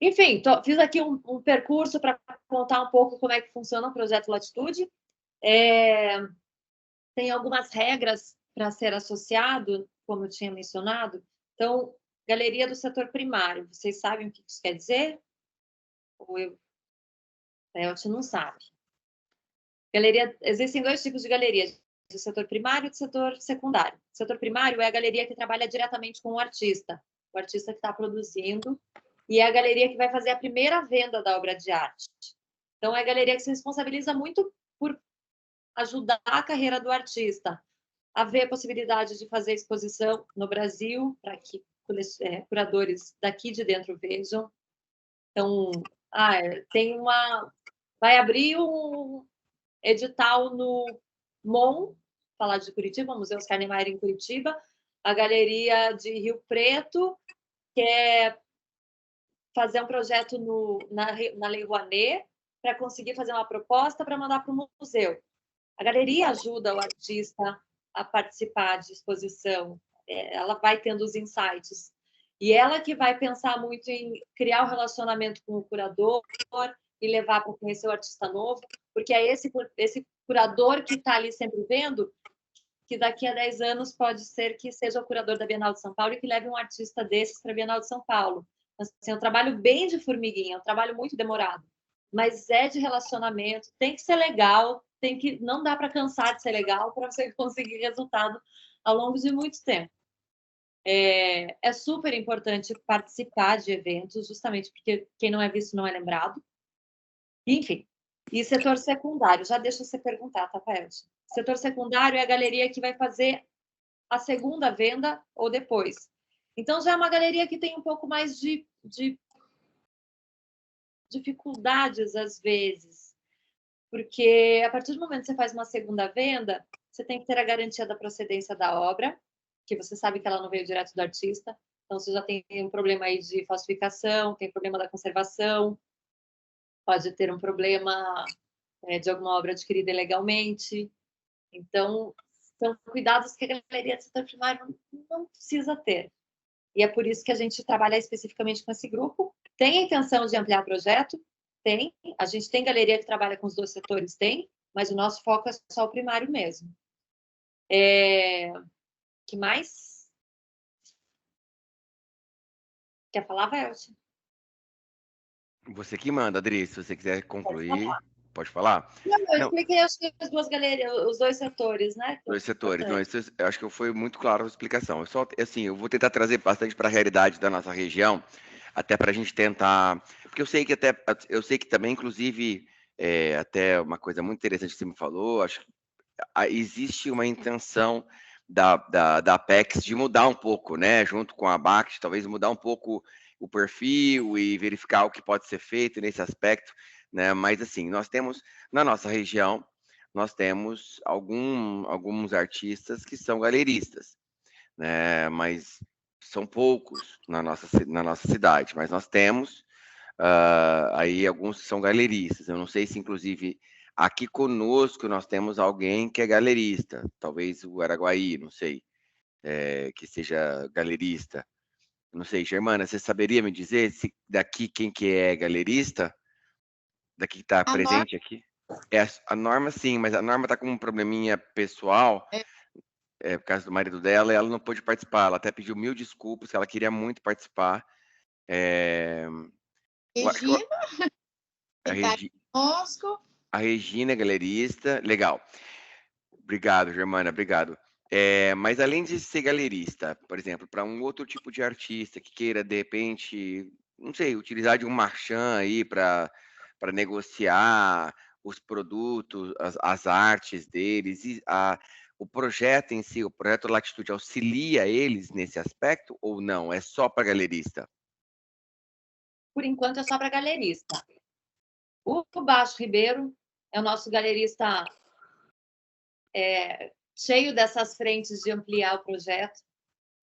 S2: Enfim, fiz aqui um percurso para contar um pouco como é que funciona o Projeto Latitude. Tem algumas regras para ser associado, como eu tinha mencionado. Então, galeria do setor primário. Vocês sabem o que isso quer dizer? Ou eu não sabe. Existem 2 tipos de galerias, do setor primário e do setor secundário. O setor primário é a galeria que trabalha diretamente com o artista que está produzindo, e é a galeria que vai fazer a primeira venda da obra de arte. Então, é a galeria que se responsabiliza muito por ajudar a carreira do artista, a ver a possibilidade de fazer exposição no Brasil, para que curadores daqui de dentro vejam. Então, vai abrir um edital no MON, falar de Curitiba, Museu Oscar Niemeyer em Curitiba, a Galeria de Rio Preto quer fazer um projeto na Lei Rouanet para conseguir fazer uma proposta para mandar para o museu. A galeria ajuda o artista a participar de exposição, ela vai tendo os insights. E ela que vai pensar muito em criar um relacionamento com o curador e levar para conhecer o artista novo, porque é esse curador que está ali sempre vendo, que daqui a 10 anos pode ser que seja o curador da Bienal de São Paulo e que leve um artista desses para a Bienal de São Paulo. Assim, é um trabalho bem de formiguinha, é um trabalho muito demorado, mas é de relacionamento, tem que ser legal, não dá para cansar de ser legal para você conseguir resultado ao longo de muito tempo. É super importante participar de eventos, justamente porque quem não é visto não é lembrado. Enfim, e setor secundário, já deixa você perguntar, tá, Pelti? Setor secundário é a galeria que vai fazer a segunda venda ou depois. Então, já é uma galeria que tem um pouco mais de dificuldades, às vezes, porque a partir do momento que você faz uma segunda venda, você tem que ter a garantia da procedência da obra, que você sabe que ela não veio direto do artista, então você já tem um problema aí de falsificação, tem problema da conservação, pode ter um problema de alguma obra adquirida ilegalmente. Então, são cuidados que a galeria de setor primário não precisa ter. e é por isso que a gente trabalha especificamente com esse grupo. Tem a intenção de ampliar o projeto? Tem. A gente tem galeria que trabalha com os 2 setores? Tem, mas o nosso foco é só o primário mesmo. Que mais? Quer falar, Velti?
S1: Você que manda, Adri, se você quiser concluir, pode falar?
S2: Não, eu expliquei acho que as 2 galerias, os 2 setores, né?
S1: 2 setores. Não, isso, eu acho que foi muito claro a explicação. Eu só, assim, eu vou tentar trazer bastante para a realidade da nossa região, até para a gente tentar, porque eu sei que também, inclusive, até uma coisa muito interessante que você me falou, acho que existe uma intenção da Apex de mudar um pouco, né, junto com a ABACT, talvez mudar um pouco o perfil e verificar o que pode ser feito nesse aspecto, né, mas assim, nós temos, na nossa região, nós temos alguns artistas que são galeristas, né, mas são poucos na nossa cidade, mas nós temos aí alguns que são galeristas, eu não sei se inclusive aqui conosco nós temos alguém que é galerista, talvez o Araguaí, não sei, que seja galerista. Não sei, Germana, você saberia me dizer se daqui quem que é galerista? Daqui que está presente aqui? A Norma, sim, mas a Norma está com um probleminha pessoal, por causa do marido dela, e ela não pôde participar. Ela até pediu 1000 desculpas, que ela queria muito participar.
S7: Regina?
S1: A Regina é galerista, legal. Obrigado, Germana, obrigado. Mas além de ser galerista, por exemplo, para um outro tipo de artista que queira, de repente, não sei, utilizar de um marchand aí para negociar os produtos, as artes deles, o projeto em si, o projeto Latitude auxilia eles nesse aspecto ou não? É só para galerista?
S2: Por enquanto é só para galerista. O Baixo Ribeiro é o nosso galerista cheio dessas frentes de ampliar o projeto.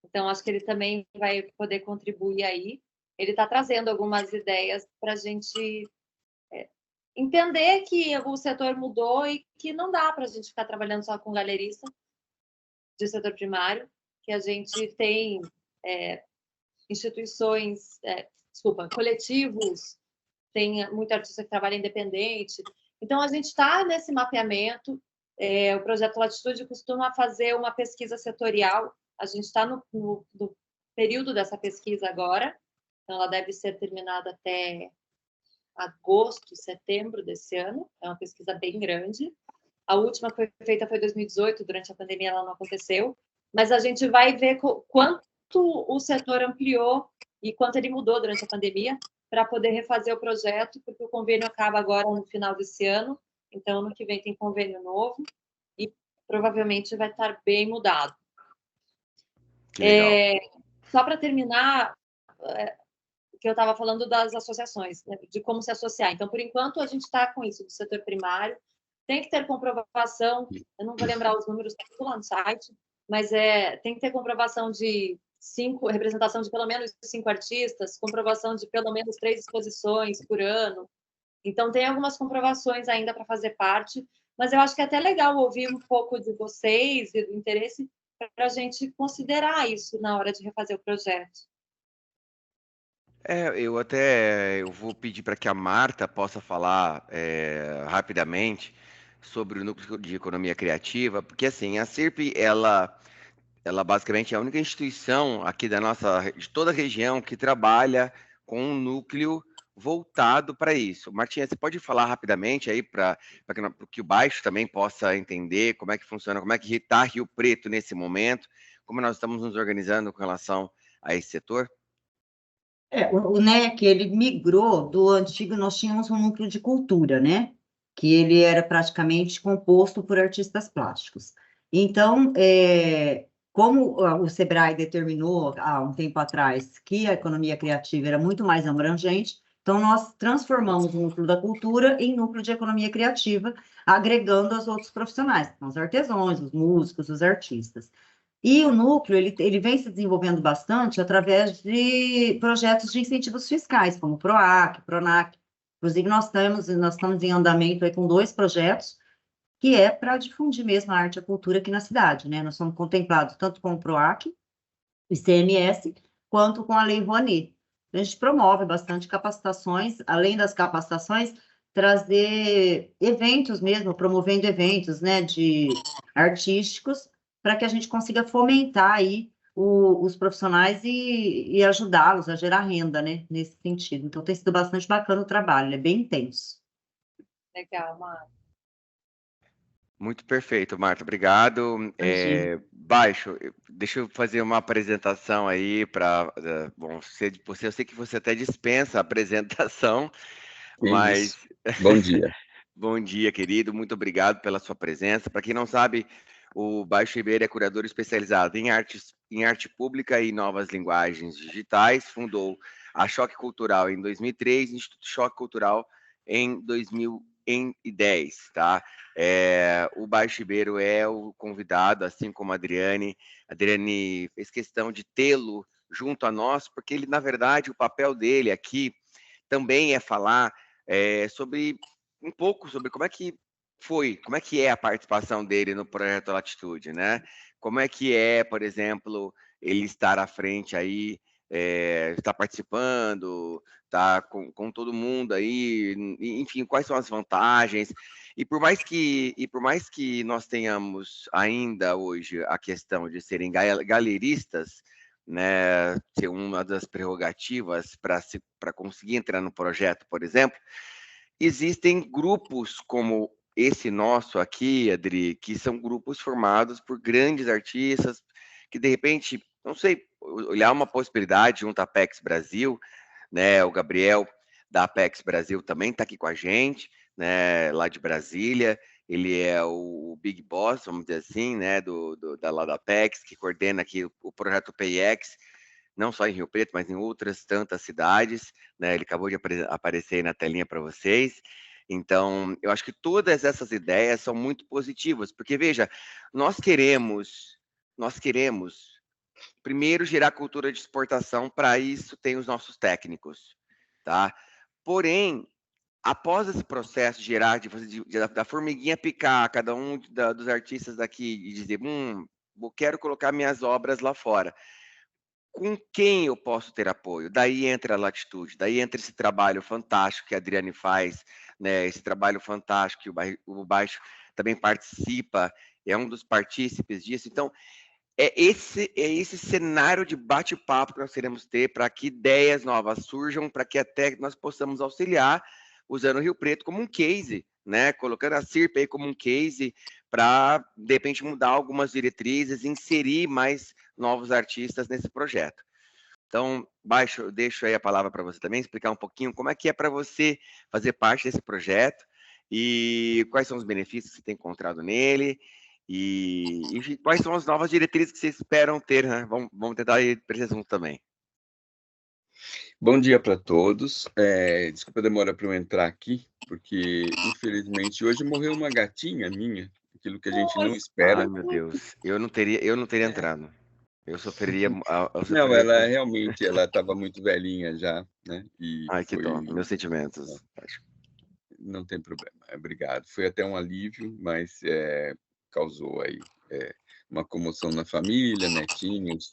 S2: Então, acho que ele também vai poder contribuir aí. Ele está trazendo algumas ideias para a gente entender que o setor mudou e que não dá para a gente ficar trabalhando só com galerista de setor primário, que a gente tem instituições, coletivos, tem muito artista que trabalha independente. Então, a gente está nesse mapeamento. O Projeto Latitude costuma fazer uma pesquisa setorial. A gente está no período dessa pesquisa agora, então ela deve ser terminada até agosto, setembro desse ano. É uma pesquisa bem grande. A última que foi feita foi em 2018, durante a pandemia ela não aconteceu, mas a gente vai ver quanto o setor ampliou e quanto ele mudou durante a pandemia para poder refazer o projeto, porque o convênio acaba agora no final desse ano. Então, ano que vem tem convênio novo e provavelmente vai estar bem mudado. Só para terminar, que eu estava falando das associações, né, de como se associar. Então, por enquanto, a gente está com isso do setor primário. Tem que ter comprovação, eu não vou lembrar os números, tem tudo lá no site, mas tem que ter comprovação de representação de pelo menos 5 artistas, comprovação de pelo menos 3 exposições por ano. Então, tem algumas comprovações ainda para fazer parte, mas eu acho que é até legal ouvir um pouco de vocês e do interesse para a gente considerar isso na hora de refazer o projeto.
S1: Eu vou pedir para que a Marta possa falar rapidamente sobre o Núcleo de Economia Criativa, porque assim, a CIRP, ela basicamente é a única instituição aqui de toda a região que trabalha com um núcleo voltado para isso. Martinha, você pode falar rapidamente aí para que o Baixo também possa entender como é que funciona, como é que está Rio Preto nesse momento, como nós estamos nos organizando com relação a esse setor?
S12: O NEC, ele migrou do antigo, nós tínhamos um núcleo de cultura, né? Que ele era praticamente composto por artistas plásticos. Então, como o SEBRAE determinou há um tempo atrás que a economia criativa era muito mais abrangente, então nós transformamos o núcleo da cultura em núcleo de economia criativa, agregando os outros profissionais, os artesãos, os músicos, os artistas. E o núcleo, ele vem se desenvolvendo bastante através de projetos de incentivos fiscais, como o PROAC, PRONAC. Inclusive, nós estamos em andamento aí com 2 projetos, que é para difundir mesmo a arte e a cultura aqui na cidade, né? Nós somos contemplados tanto com o PROAC, o ICMS, quanto com a Lei Rouanet. A gente promove bastante capacitações, além das capacitações, trazer eventos mesmo, promovendo eventos, né, de artísticos, para que a gente consiga fomentar aí os profissionais e ajudá-los a gerar renda, né, nesse sentido. Então, tem sido bastante bacana o trabalho, ele é bem intenso.
S2: Legal, Marta.
S1: Muito perfeito, Marta, obrigado. Baixo, deixa eu fazer uma apresentação aí para... Bom, eu sei que você até dispensa a apresentação, mas...
S13: Bom dia.
S1: Bom dia, querido, muito obrigado pela sua presença. Para quem não sabe, o Baixo Ribeiro é curador especializado em arte pública e novas linguagens digitais, fundou a Choque Cultural em 2003, Instituto Choque Cultural em 2010, tá? O Baixo Ribeiro é o convidado, assim como a Adriane. A Adriane fez questão de tê-lo junto a nós, porque ele, na verdade, o papel dele aqui também é falar sobre um pouco sobre como é que é a participação dele no projeto Latitude, né? Como é que é, por exemplo, ele estar à frente aí, estar participando, tá com todo mundo aí, enfim, quais são as vantagens? E por mais que nós tenhamos ainda hoje a questão de serem galeristas, né, ser uma das prerrogativas para conseguir entrar no projeto, por exemplo, existem grupos como esse nosso aqui, Adri, que são grupos formados por grandes artistas que, de repente, não sei, olhar uma possibilidade junto à Apex Brasil, né? O Gabriel da Apex Brasil também está aqui com a gente, né? Lá de Brasília. Ele é o Big Boss, vamos dizer assim, né? Da Apex, que coordena aqui o projeto PIX, não só em Rio Preto, mas em outras tantas cidades, né? Ele acabou de aparecer aí na telinha para vocês. Então, eu acho que todas essas ideias são muito positivas, porque, veja, nós queremos primeiro gerar cultura de exportação, para isso tem os nossos técnicos, tá? Porém, após esse processo gerar, da formiguinha picar cada um dos artistas daqui e dizer, eu quero colocar minhas obras lá fora, com quem eu posso ter apoio? Daí entra a Latitude, daí entra esse trabalho fantástico que a Adriane faz, né? Esse trabalho fantástico que o Baixo também participa, é um dos partícipes disso. Então, é esse cenário de bate-papo que nós queremos ter para que ideias novas surjam, para que até nós possamos auxiliar, usando o Rio Preto como um case, né? Colocando a CIRP aí como um case para, de repente, mudar algumas diretrizes, inserir mais novos artistas nesse projeto. Então, Baixo, eu deixo aí a palavra para você também, explicar um pouquinho como é que é para você fazer parte desse projeto e quais são os benefícios que você tem encontrado nele e quais são as novas diretrizes que vocês esperam ter, né? Vamos tentar ir para esse assunto também.
S13: Bom dia para todos. Desculpa a demora para eu entrar aqui, porque, infelizmente, hoje morreu uma gatinha minha, aquilo que a gente não espera.
S1: Ai, meu Deus. Eu não teria entrado. Eu sofreria.
S13: Não, ela realmente, ela estava muito velhinha já, né?
S1: Ai, que dó. Meus sentimentos.
S13: Não tem problema. Obrigado. Foi até um alívio, mas causou aí uma comoção na família, netinhos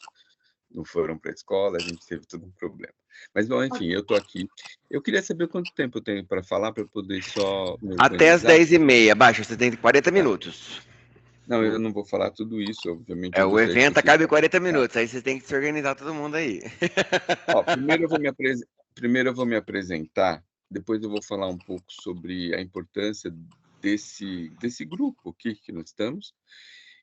S13: não foram para a escola, a gente teve todo um problema. Mas, bom, enfim, eu estou aqui. Eu queria saber quanto tempo eu tenho para falar, para poder só...
S1: Até as 10h30, Baixo, você tem 40 minutos.
S13: Não, eu não vou falar tudo isso, obviamente.
S1: O evento acaba em 40 minutos, aí vocês têm que se organizar todo mundo aí.
S13: Ó, primeiro eu vou me apresentar, depois eu vou falar um pouco sobre a importância desse grupo aqui que nós estamos,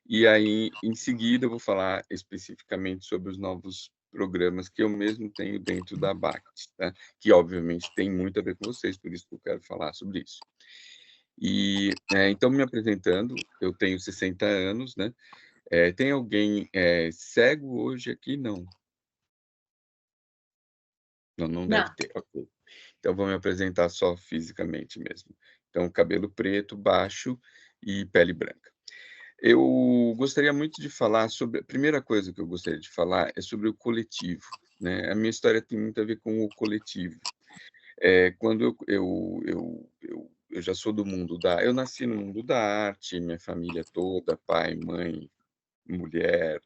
S13: e aí, em seguida, eu vou falar especificamente sobre os novos programas que eu mesmo tenho dentro da BACT, tá? Que, obviamente, tem muito a ver com vocês, por isso que eu quero falar sobre isso. E, então, me apresentando, eu tenho 60 anos, né? Tem alguém cego hoje aqui? Não. Não deve ter, ok. Então, vou me apresentar só fisicamente mesmo. Então, cabelo preto, baixo e pele branca. Eu gostaria muito de falar sobre... A primeira coisa que eu gostaria de falar é sobre o coletivo, né? A minha história tem muito a ver com o coletivo. Quando eu já sou do mundo da... Eu nasci no mundo da arte, minha família toda, pai, mãe, mulher,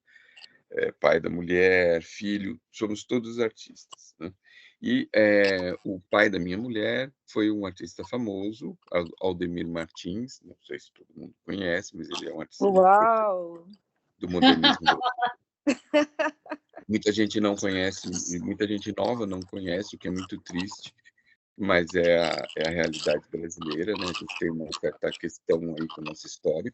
S13: pai da mulher, filho, somos todos artistas, né? E o pai da minha mulher foi um artista famoso, Aldemir Martins, não sei se todo mundo conhece, mas ele é um artista muito
S14: Uau!
S13: do modernismo. Muita gente não conhece, e muita gente nova não conhece, o que é muito triste, mas é a realidade brasileira, né? A gente tem uma certa questão aí com a nossa história.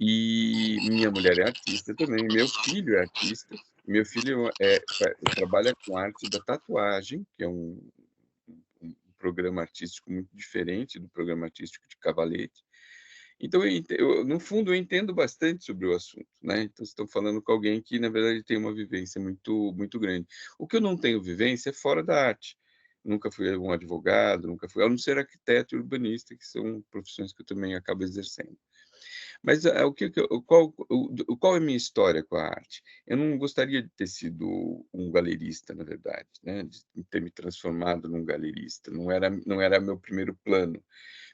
S13: E minha mulher é artista também, meu filho é artista. Meu filho trabalha com arte da tatuagem, que é um programa artístico muito diferente do programa artístico de Cavalete. Então, no fundo, eu entendo bastante sobre o assunto, né? Então, estou falando com alguém que, na verdade, tem uma vivência muito, muito grande. O que eu não tenho vivência é fora da arte. Nunca fui um advogado, nunca fui, a não ser arquiteto e urbanista, que são profissões que eu também acabo exercendo. Mas qual é a minha história com a arte? Eu não gostaria de ter sido um galerista, na verdade, né? De ter me transformado num galerista. Não era meu primeiro plano.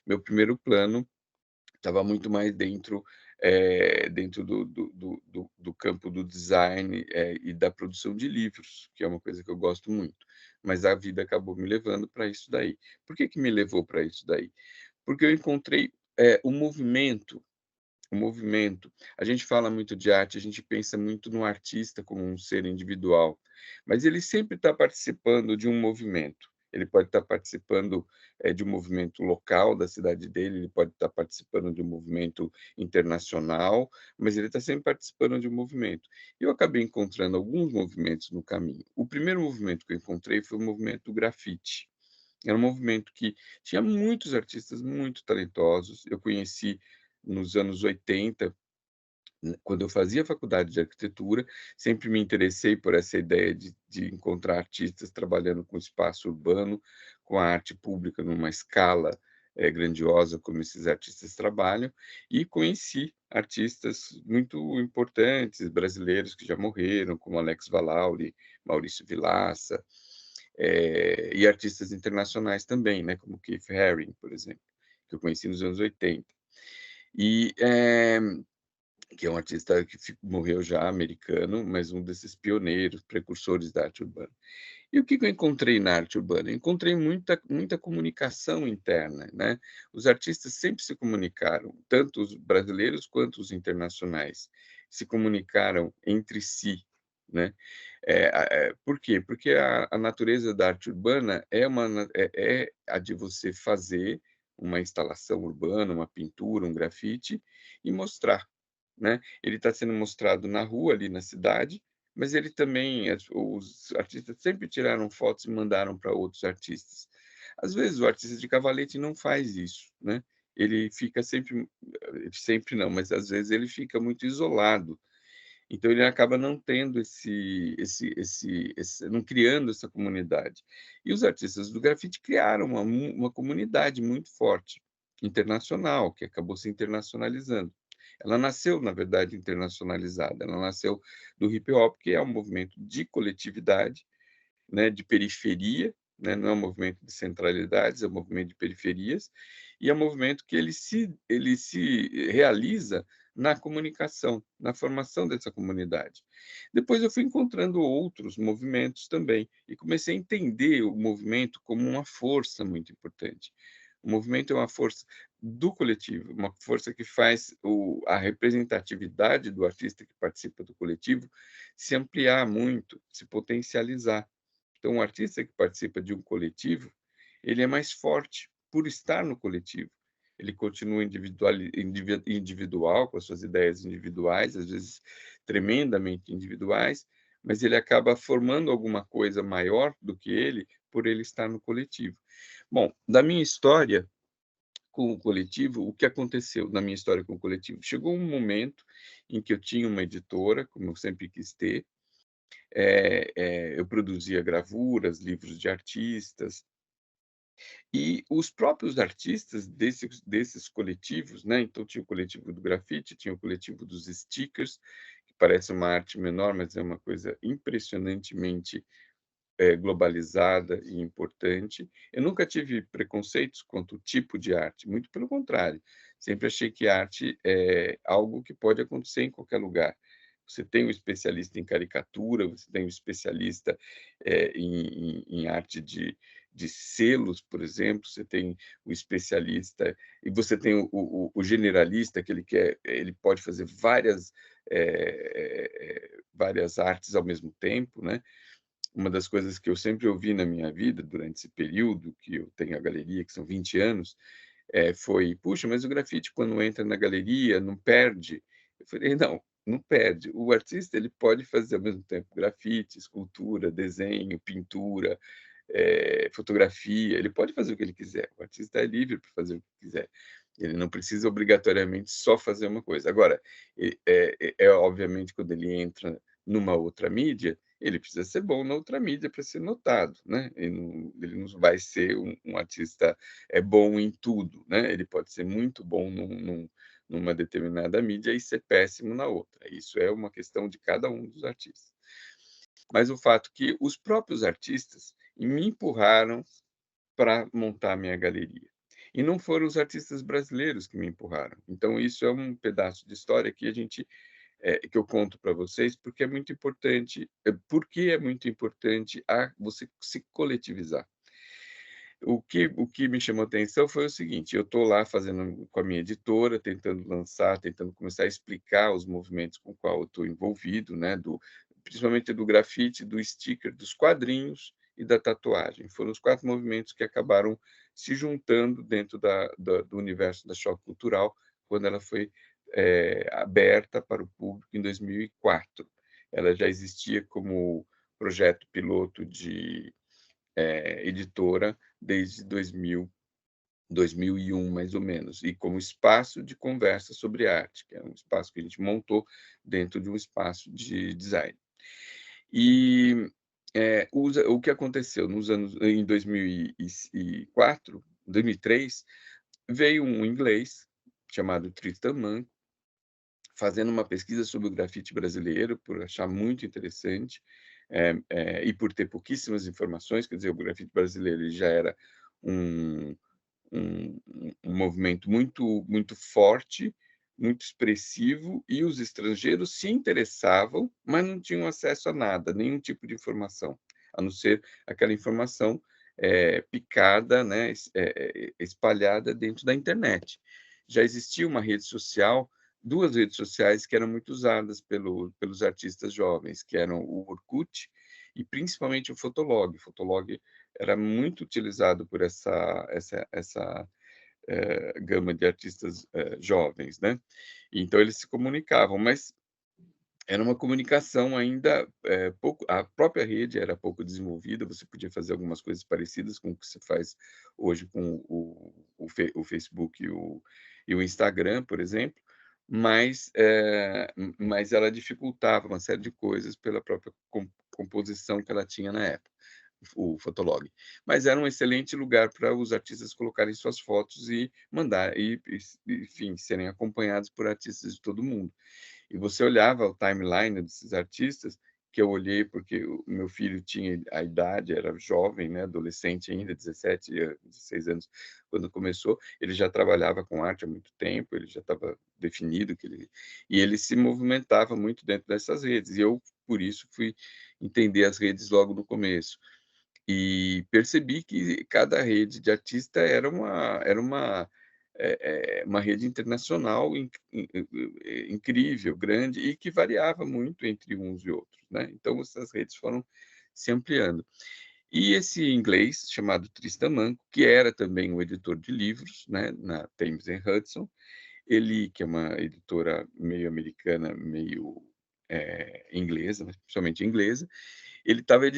S13: Meu primeiro plano estava muito mais dentro do campo do design e da produção de livros, que é uma coisa que eu gosto muito. Mas a vida acabou me levando para isso daí. Por que me levou para isso daí? Porque eu encontrei um movimento. A gente fala muito de arte, a gente pensa muito no artista como um ser individual, mas ele sempre está participando de um movimento. Ele pode estar participando de um movimento local da cidade dele, ele pode estar participando de um movimento internacional, mas ele está sempre participando de um movimento. Eu acabei encontrando alguns movimentos no caminho. O primeiro movimento que eu encontrei foi o movimento do grafite. Era um movimento que tinha muitos artistas muito talentosos. Eu conheci nos anos 80, quando eu fazia faculdade de arquitetura, sempre me interessei por essa ideia de encontrar artistas trabalhando com espaço urbano, com a arte pública numa escala grandiosa, como esses artistas trabalham, e conheci artistas muito importantes, brasileiros que já morreram, como Alex Valauri, Maurício Vilaça, e artistas internacionais também, né, como Keith Haring, por exemplo, que eu conheci nos anos 80. E que é um artista que morreu já, americano, mas um desses pioneiros, precursores da arte urbana. E o que eu encontrei na arte urbana? Eu encontrei muita comunicação interna, né? Os artistas sempre se comunicaram, tanto os brasileiros quanto os internacionais, se comunicaram entre si, né? Por quê? Porque a natureza da arte urbana é a de você fazer uma instalação urbana, uma pintura, um grafite, e mostrar, né? Ele está sendo mostrado na rua, ali na cidade, mas ele também, os artistas sempre tiraram fotos e mandaram para outros artistas. Às vezes o artista de Cavalete não faz isso, né? Ele fica sempre não, mas às vezes ele fica muito isolado. Então ele acaba não tendo não criando essa comunidade. E os artistas do grafite criaram uma comunidade muito forte, internacional, que acabou se internacionalizando. Ela nasceu, na verdade, internacionalizada. Ela nasceu do hip hop, que é um movimento de coletividade, né, de periferia, né, não é um movimento de centralidades, é um movimento de periferias, e é um movimento que ele se realiza na comunicação, na formação dessa comunidade. Depois eu fui encontrando outros movimentos também, e comecei a entender o movimento como uma força muito importante. O movimento é uma força do coletivo, uma força que faz a representatividade do artista que participa do coletivo se ampliar muito, se potencializar. Então, um artista que participa de um coletivo, ele é mais forte por estar no coletivo. Ele continua individual, com as suas ideias individuais, às vezes tremendamente individuais, mas ele acaba formando alguma coisa maior do que ele por ele estar no coletivo. Bom, da minha história com o coletivo, o que aconteceu na minha história com o coletivo? Chegou um momento em que eu tinha uma editora, como eu sempre quis ter, eu produzia gravuras, livros de artistas, e os próprios artistas desses coletivos, né? Então tinha o coletivo do grafite, tinha o coletivo dos stickers, que parece uma arte menor, mas é uma coisa impressionantemente globalizada e importante. Eu nunca tive preconceitos quanto ao tipo de arte, muito pelo contrário. Sempre achei que arte é algo que pode acontecer em qualquer lugar. Você tem um especialista em caricatura, você tem um especialista em arte de selos, por exemplo, você tem o especialista, e você tem o generalista, que ele pode fazer várias artes ao mesmo tempo, né? Uma das coisas que eu sempre ouvi na minha vida, durante esse período que eu tenho a galeria, que são 20 anos, foi, puxa, mas o grafite, quando entra na galeria, não perde? Eu falei, não perde. O artista ele pode fazer ao mesmo tempo grafite, escultura, desenho, pintura, fotografia, ele pode fazer o que ele quiser. O artista é livre para fazer o que quiser. Ele não precisa obrigatoriamente só fazer uma coisa. Agora, obviamente, quando ele entra numa outra mídia, ele precisa ser bom na outra mídia para ser notado, né? Ele não vai ser um artista bom em tudo, né? Ele pode ser muito bom numa determinada mídia e ser péssimo na outra. Isso é uma questão de cada um dos artistas. Mas o fato que os próprios artistas me empurraram para montar a minha galeria. E não foram os artistas brasileiros que me empurraram. Então, isso é um pedaço de história que que eu conto para vocês, porque é muito importante. Porque é muito importante você se coletivizar. O que me chamou a atenção foi o seguinte: eu estou lá fazendo com a minha editora, tentando lançar, tentando começar a explicar os movimentos com os quais eu estou envolvido, né? Principalmente do grafite, do sticker, dos quadrinhos e da tatuagem. Foram os 4 movimentos que acabaram se juntando dentro do universo da Choque Cultural, quando ela foi aberta para o público em 2004. Ela já existia como projeto piloto de editora desde 2001, mais ou menos, e como espaço de conversa sobre arte, que é um espaço que a gente montou dentro de um espaço de design. E o que aconteceu em 2004, 2003, veio um inglês chamado Tristan Mann, fazendo uma pesquisa sobre o grafite brasileiro, por achar muito interessante, e por ter pouquíssimas informações. Quer dizer, o grafite brasileiro ele já era um movimento muito, muito forte, muito expressivo, e os estrangeiros se interessavam, mas não tinham acesso a nada, nenhum tipo de informação, a não ser aquela informação picada, né, espalhada dentro da internet. Já existia uma rede social, 2 redes sociais que eram muito usadas pelos artistas jovens, que eram o Orkut e principalmente o Fotolog. O Fotolog era muito utilizado por essa gama de artistas jovens, né? Então eles se comunicavam, mas era uma comunicação ainda pouco. A própria rede era pouco desenvolvida. Você podia fazer algumas coisas parecidas com o que se faz hoje com o Facebook e o Instagram, por exemplo, mas ela dificultava uma série de coisas pela própria composição que ela tinha na época, o Fotolog. Mas era um excelente lugar para os artistas colocarem suas fotos e mandar, enfim, serem acompanhados por artistas de todo mundo. E você olhava o timeline desses artistas, que eu olhei porque o meu filho tinha a idade, era jovem, né, adolescente ainda, 17, 16 anos, quando começou. Ele já trabalhava com arte há muito tempo, ele já estava definido e ele se movimentava muito dentro dessas redes. E eu, por isso, fui entender as redes logo no começo. E percebi que cada rede de artista era uma rede internacional incrível, grande, e que variava muito entre uns e outros, né? Então, essas redes foram se ampliando. E esse inglês, chamado Tristan Mann, que era também um editor de livros, né, na Thames Hudson, ele, que é uma editora meio americana, meio inglesa, mas principalmente inglesa, ele estava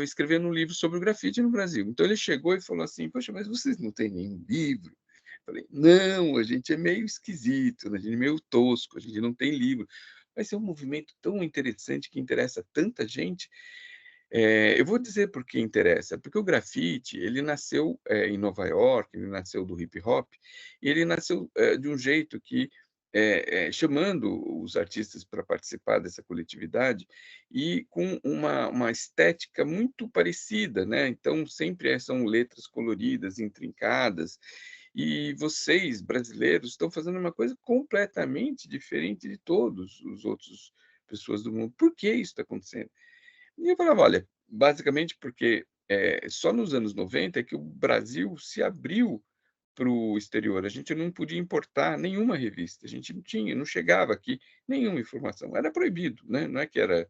S13: escrevendo um livro sobre o grafite no Brasil. Então, ele chegou e falou assim: poxa, mas vocês não têm nenhum livro? Falei, não, a gente é meio esquisito, a gente é meio tosco, a gente não tem livro. Mas é um movimento tão interessante que interessa tanta gente. Eu vou dizer por que interessa, porque o grafite, ele nasceu em Nova York, ele nasceu do hip hop, e ele nasceu de um jeito que, chamando os artistas para participar dessa coletividade, e com uma estética muito parecida, né? Então, sempre são letras coloridas, intrincadas, e vocês, brasileiros, estão fazendo uma coisa completamente diferente de todos os outros pessoas do mundo, por que isso está acontecendo? E eu falava, olha, basicamente porque só nos anos 90 é que o Brasil se abriu para o exterior. A gente não podia importar nenhuma revista, a gente não chegava aqui nenhuma informação. Era proibido, né? Não é que era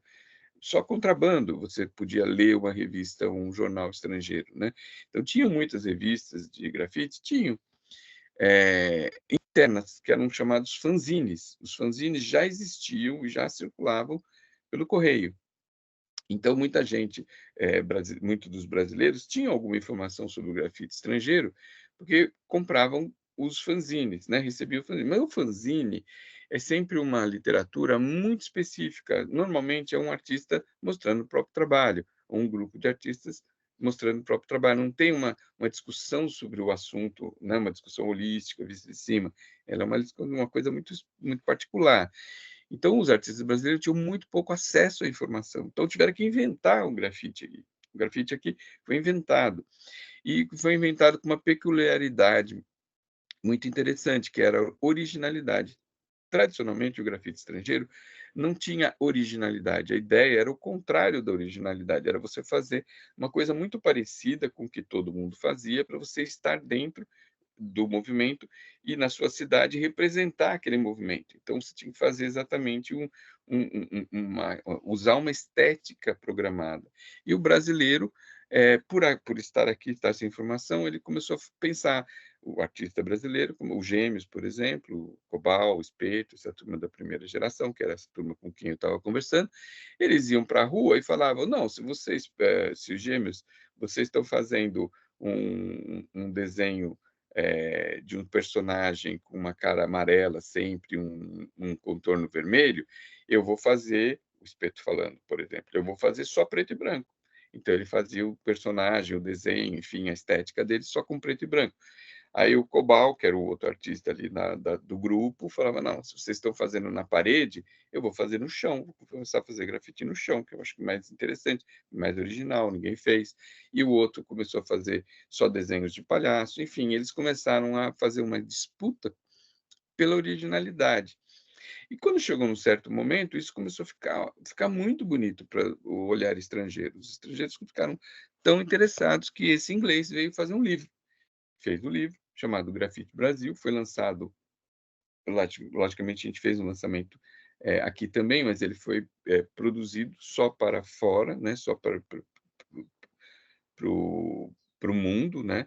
S13: só contrabando, você podia ler uma revista, um jornal estrangeiro, né? Então, tinham muitas revistas de grafite, tinham internas, que eram chamados fanzines. Os fanzines já existiam e já circulavam pelo correio. Então, muita gente, muito dos brasileiros, tinham alguma informação sobre o grafite estrangeiro, porque compravam os fanzines, né? Recebiam o fanzine. Mas o fanzine é sempre uma literatura muito específica. Normalmente é um artista mostrando o próprio trabalho, ou um grupo de artistas mostrando o próprio trabalho. Não tem uma discussão sobre o assunto, né? Uma discussão holística, vista de cima. Ela é uma coisa muito, muito particular. Então, os artistas brasileiros tinham muito pouco acesso à informação. Então, tiveram que inventar um grafite aqui. O grafite aqui foi inventado. E foi inventado com uma peculiaridade muito interessante, que era a originalidade. Tradicionalmente, o grafite estrangeiro não tinha originalidade. A ideia era o contrário da originalidade, era você fazer uma coisa muito parecida com o que todo mundo fazia, para você estar dentro do movimento e, na sua cidade, representar aquele movimento. Então, você tinha que fazer exatamente usar uma estética programada. E o brasileiro, por estar aqui, estar sem informação, ele começou a pensar, o artista brasileiro, como os Gêmeos, por exemplo, o Cobal, o Espeto, essa turma da primeira geração, que era essa turma com quem eu estava conversando, eles iam para a rua e falavam, não, se os Gêmeos, vocês estão fazendo um desenho de um personagem com uma cara amarela, sempre um contorno vermelho, eu vou fazer, o Espeto falando, por exemplo, eu vou fazer só preto e branco. Então, ele fazia o personagem, o desenho, enfim, a estética dele só com preto e branco. Aí o Cobal, que era o outro artista ali do grupo, falava, não, se vocês estão fazendo na parede, eu vou fazer no chão, vou começar a fazer grafite no chão, que eu acho mais interessante, mais original, ninguém fez. E o outro começou a fazer só desenhos de palhaço, enfim, eles começaram a fazer uma disputa pela originalidade. E quando chegou num certo momento, isso começou a ficar muito bonito para o olhar estrangeiro. Os estrangeiros ficaram tão interessados que esse inglês veio fazer um livro. Fez o livro, chamado Grafite Brasil, foi lançado, logicamente a gente fez um lançamento aqui também, mas ele foi produzido só para fora, né, só para o mundo, né,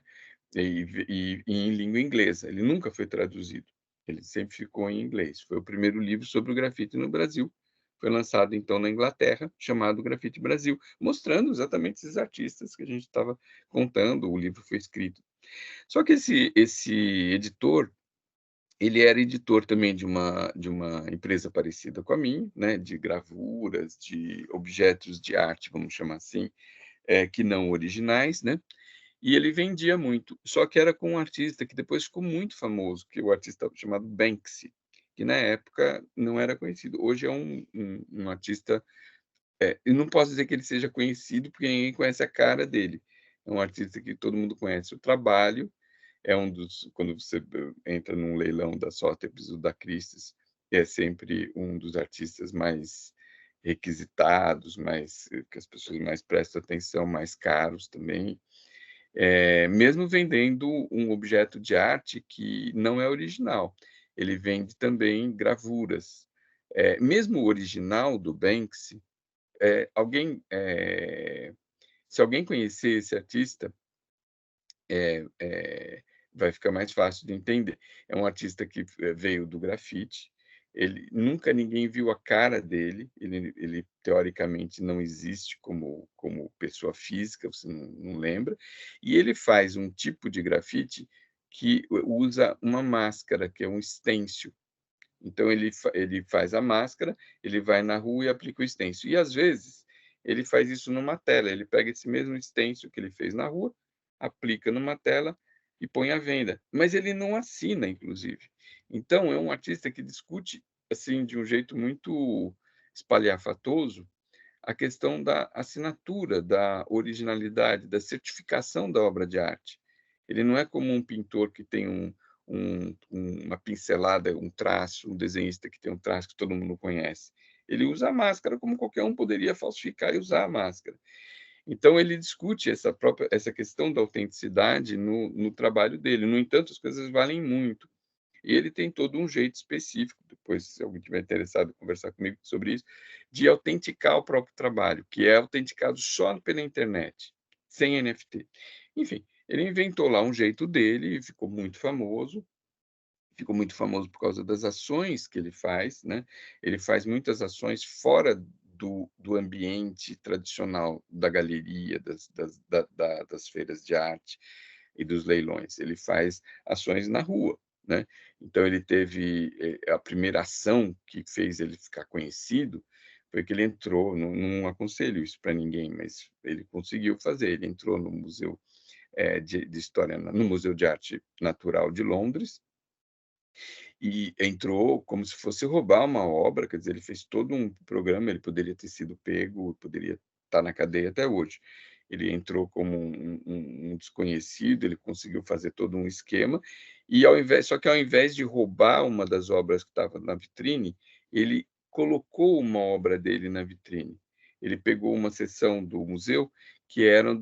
S13: e em língua inglesa. Ele nunca foi traduzido, ele sempre ficou em inglês. Foi o primeiro livro sobre o grafite no Brasil. Foi lançado, então, na Inglaterra, chamado Grafite Brasil, mostrando exatamente esses artistas que a gente estava contando. O livro foi escrito. Só que esse editor, ele era editor também de uma empresa parecida com a minha, né, de gravuras, de objetos de arte, vamos chamar assim, que não originais, né? E ele vendia muito, só que era com um artista que depois ficou muito famoso, que é o artista chamado Banksy, que na época não era conhecido. Hoje é um artista, eu não posso dizer que ele seja conhecido, porque ninguém conhece a cara dele. É um artista que todo mundo conhece o trabalho, quando você entra num leilão da Sotheby's ou da Christie's, é sempre um dos artistas mais requisitados, que as pessoas mais prestam atenção, mais caros também, mesmo vendendo um objeto de arte que não é original. Ele vende também gravuras. Mesmo o original do Banksy, se alguém conhecer esse artista, vai ficar mais fácil de entender. É um artista que veio do grafite, nunca ninguém viu a cara dele, ele teoricamente não existe como pessoa física, você não lembra, e ele faz um tipo de grafite que usa uma máscara, que é um stencil. Então, ele faz a máscara, ele vai na rua e aplica o stencil. E, às vezes, ele faz isso numa tela, ele pega esse mesmo stencil que ele fez na rua, aplica numa tela e põe à venda. Mas ele não assina, inclusive. Então, é um artista que discute, assim, de um jeito muito espalhafatoso, a questão da assinatura, da originalidade, da certificação da obra de arte. Ele não é como um pintor que tem uma pincelada, um traço, um desenhista que tem um traço que todo mundo conhece. ele usa a máscara como qualquer um poderia falsificar e usar a máscara. Então, ele discute essa questão da autenticidade no trabalho dele. No entanto, as coisas valem muito. E ele tem todo um jeito específico, depois, se alguém estiver interessado em conversar comigo sobre isso, de autenticar o próprio trabalho, que é autenticado só pela internet, sem NFT. Enfim, ele inventou lá um jeito dele e ficou muito famoso por causa das ações que ele faz, né? Ele faz muitas ações fora do ambiente tradicional da galeria, das feiras de arte e dos leilões. Ele faz ações na rua, né? Então, ele teve a primeira ação que fez ele ficar conhecido foi que ele entrou, não aconselho isso para ninguém, mas ele conseguiu fazer. Ele entrou no Museu de História, no Museu de Arte Natural de Londres, e entrou como se fosse roubar uma obra, quer dizer, ele fez todo um programa, ele poderia ter sido pego, poderia estar na cadeia até hoje. Ele entrou como um desconhecido, ele conseguiu fazer todo um esquema, e só que ao invés de roubar uma das obras que estava na vitrine, ele colocou uma obra dele na vitrine. Ele pegou uma seção do museu que eram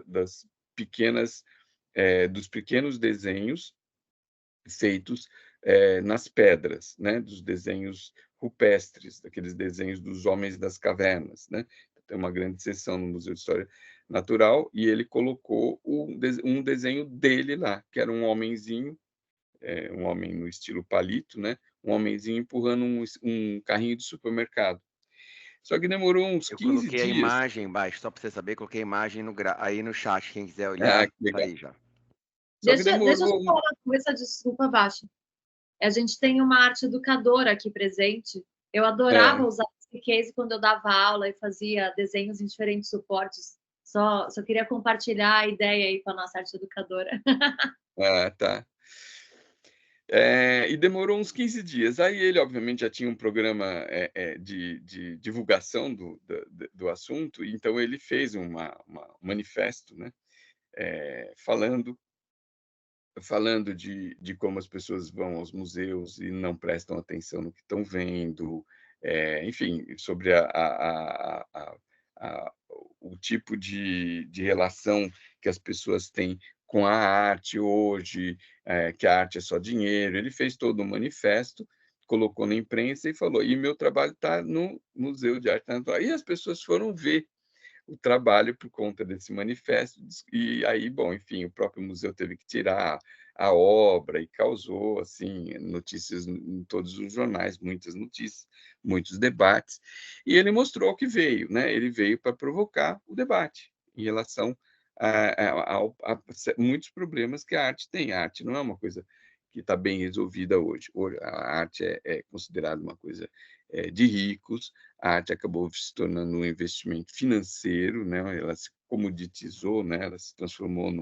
S13: das pequenas dos pequenos desenhos feitos nas pedras, né? Dos desenhos rupestres, daqueles desenhos dos homens das cavernas, né? Tem uma grande seção no Museu de História Natural e ele colocou um desenho dele lá, que era um homenzinho, um homem no estilo palito, né? Um homenzinho empurrando um carrinho de supermercado. Só que demorou uns 15 dias.
S1: Eu coloquei a imagem embaixo, só para você saber, coloquei a imagem aí no chat, quem quiser olhar,
S13: que legal.
S1: tá aí já.
S2: Deixa eu só falar uma coisa, desculpa, Baixa. A gente tem uma arte educadora aqui presente. Eu adorava usar esse case quando eu dava aula e fazia desenhos em diferentes suportes. Só queria compartilhar a ideia aí com a nossa arte educadora.
S13: Tá. E demorou uns 15 dias. Aí ele, obviamente, já tinha um programa de divulgação do assunto, então ele fez um manifesto, né, falando de como as pessoas vão aos museus e não prestam atenção no que estão vendo, enfim, sobre o tipo de relação que as pessoas têm com a arte hoje, que a arte é só dinheiro. Ele fez todo um manifesto, colocou na imprensa e falou: e meu trabalho está no Museu de Arte Natural. E as pessoas foram ver o trabalho por conta desse manifesto, e aí, bom, enfim, o próprio museu teve que tirar a obra e causou, assim, notícias em todos os jornais, muitas notícias, muitos debates, e ele mostrou que veio, né? Ele veio para provocar o debate em relação a muitos problemas que a arte tem. A arte não é uma coisa que está bem resolvida hoje. A arte é considerada uma coisa de ricos. A arte acabou se tornando um investimento financeiro, né? Ela se comoditizou, né? Ela se transformou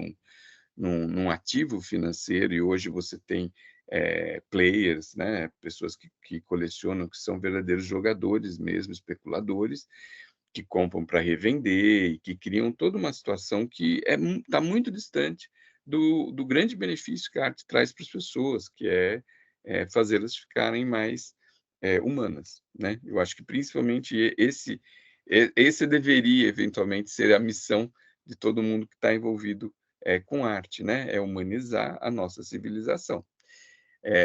S13: num ativo financeiro, e hoje você tem players, né? Pessoas que colecionam, que são verdadeiros jogadores mesmo, especuladores, que compram para revender e que criam toda uma situação que está muito distante do grande benefício que a arte traz para as pessoas, que é fazê-las ficarem mais humanas, né? Eu acho que principalmente esse deveria eventualmente ser a missão de todo mundo que está envolvido com arte, né? É humanizar a nossa civilização.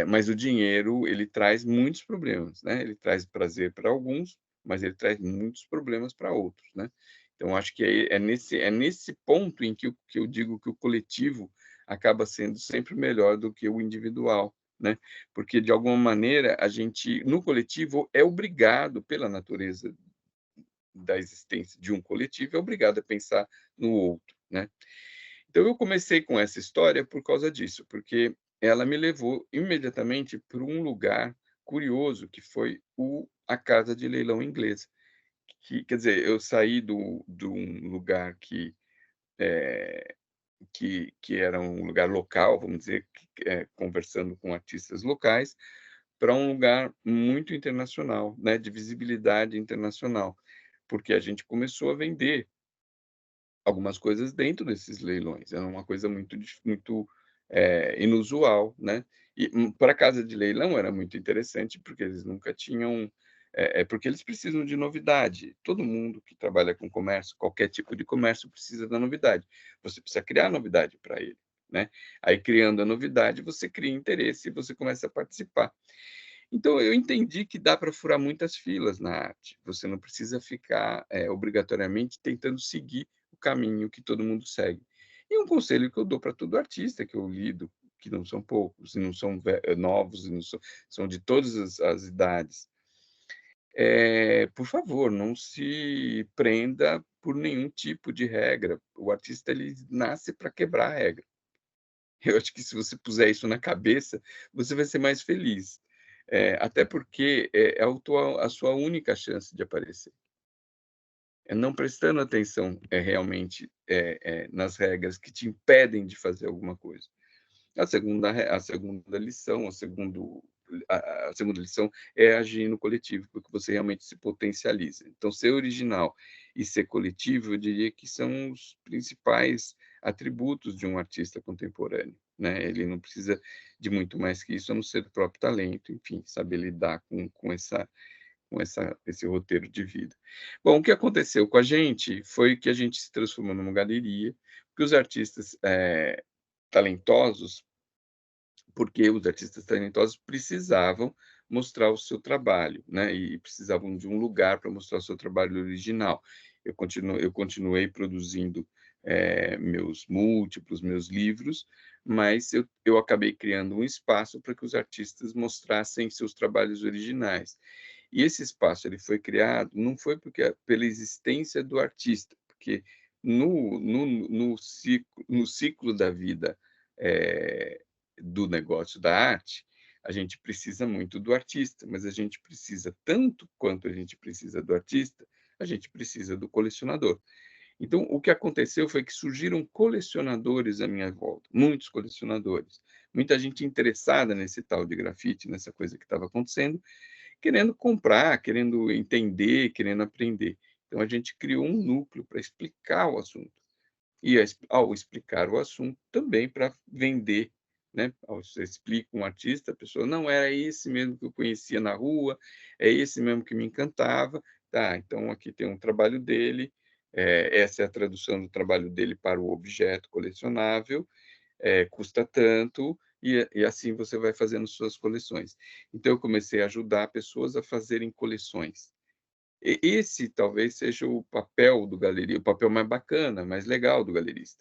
S13: Mas o dinheiro, ele traz muitos problemas, né? Ele traz prazer para alguns, mas ele traz muitos problemas para outros, né? Então, acho que é nesse ponto em que eu digo que o coletivo acaba sendo sempre melhor do que o individual, né? Porque, de alguma maneira, a gente, no coletivo, é obrigado, pela natureza da existência de um coletivo, é obrigado a pensar no outro, né? Então, eu comecei com essa história por causa disso, porque ela me levou imediatamente para um lugar curioso, que foi a casa de leilão inglesa. Quer dizer, eu saí de um lugar que era um lugar local, vamos dizer, conversando com artistas locais, para um lugar muito internacional, né, de visibilidade internacional, porque a gente começou a vender algumas coisas dentro desses leilões. Era uma coisa muito inusual, né? E para a casa de leilão era muito interessante, porque eles nunca tinham... porque eles precisam de novidade. Todo mundo que trabalha com comércio, qualquer tipo de comércio, precisa da novidade. Você precisa criar novidade para ele, né? Aí, criando a novidade, você cria interesse e você começa a participar. Então, eu entendi que dá para furar muitas filas na arte. Você não precisa ficar obrigatoriamente tentando seguir o caminho que todo mundo segue. E um conselho que eu dou para todo artista que eu lido, que não são poucos, e não são novos, e não são de todas as idades, por favor, não se prenda por nenhum tipo de regra. O artista, ele nasce para quebrar a regra. Eu acho que se você puser isso na cabeça, você vai ser mais feliz. Até porque é a sua única chance de aparecer. Não prestando atenção realmente nas regras que te impedem de fazer alguma coisa. A segunda lição, a segunda lição é agir no coletivo, porque você realmente se potencializa. Então, ser original e ser coletivo, eu diria que são os principais atributos de um artista contemporâneo, né? Ele não precisa de muito mais que isso, a não ser do próprio talento, enfim, saber lidar com esse roteiro de vida. Bom, o que aconteceu com a gente foi que a gente se transformou numa galeria, porque os artistas talentosos, precisavam mostrar o seu trabalho, né? E precisavam de um lugar para mostrar o seu trabalho original. Eu continuei produzindo meus livros, mas eu acabei criando um espaço para que os artistas mostrassem seus trabalhos originais. E esse espaço ele foi criado, não foi pela existência do artista, porque no ciclo da vida do negócio da arte, a gente precisa muito do artista, mas a gente precisa, tanto quanto a gente precisa do artista, a gente precisa do colecionador. Então, o que aconteceu foi que surgiram colecionadores à minha volta, muitos colecionadores, muita gente interessada nesse tal de grafite, nessa coisa que estava acontecendo, querendo comprar, querendo entender, querendo aprender. Então, a gente criou um núcleo para explicar o assunto. E, ao explicar o assunto, também para vender, né? Ao você explica um artista, a pessoa, não, era esse mesmo que eu conhecia na rua, é esse mesmo que me encantava. Tá, então aqui tem um trabalho dele, essa é a tradução do trabalho dele para o objeto colecionável, custa tanto, e assim você vai fazendo suas coleções. Então, eu comecei a ajudar pessoas a fazerem coleções. Esse talvez seja o papel do galerista, o papel mais bacana, mais legal do galerista,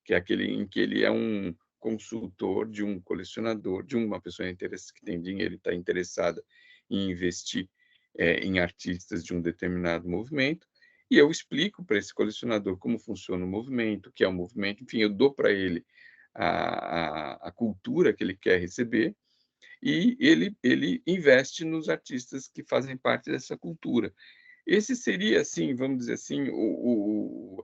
S13: que é aquele em que ele é um consultor de um colecionador, de uma pessoa que tem dinheiro e está interessada em investir em artistas de um determinado movimento, e eu explico para esse colecionador como funciona o movimento, o que é o movimento, enfim, eu dou para ele a cultura que ele quer receber, e ele investe nos artistas que fazem parte dessa cultura. Esse seria, assim, vamos dizer assim,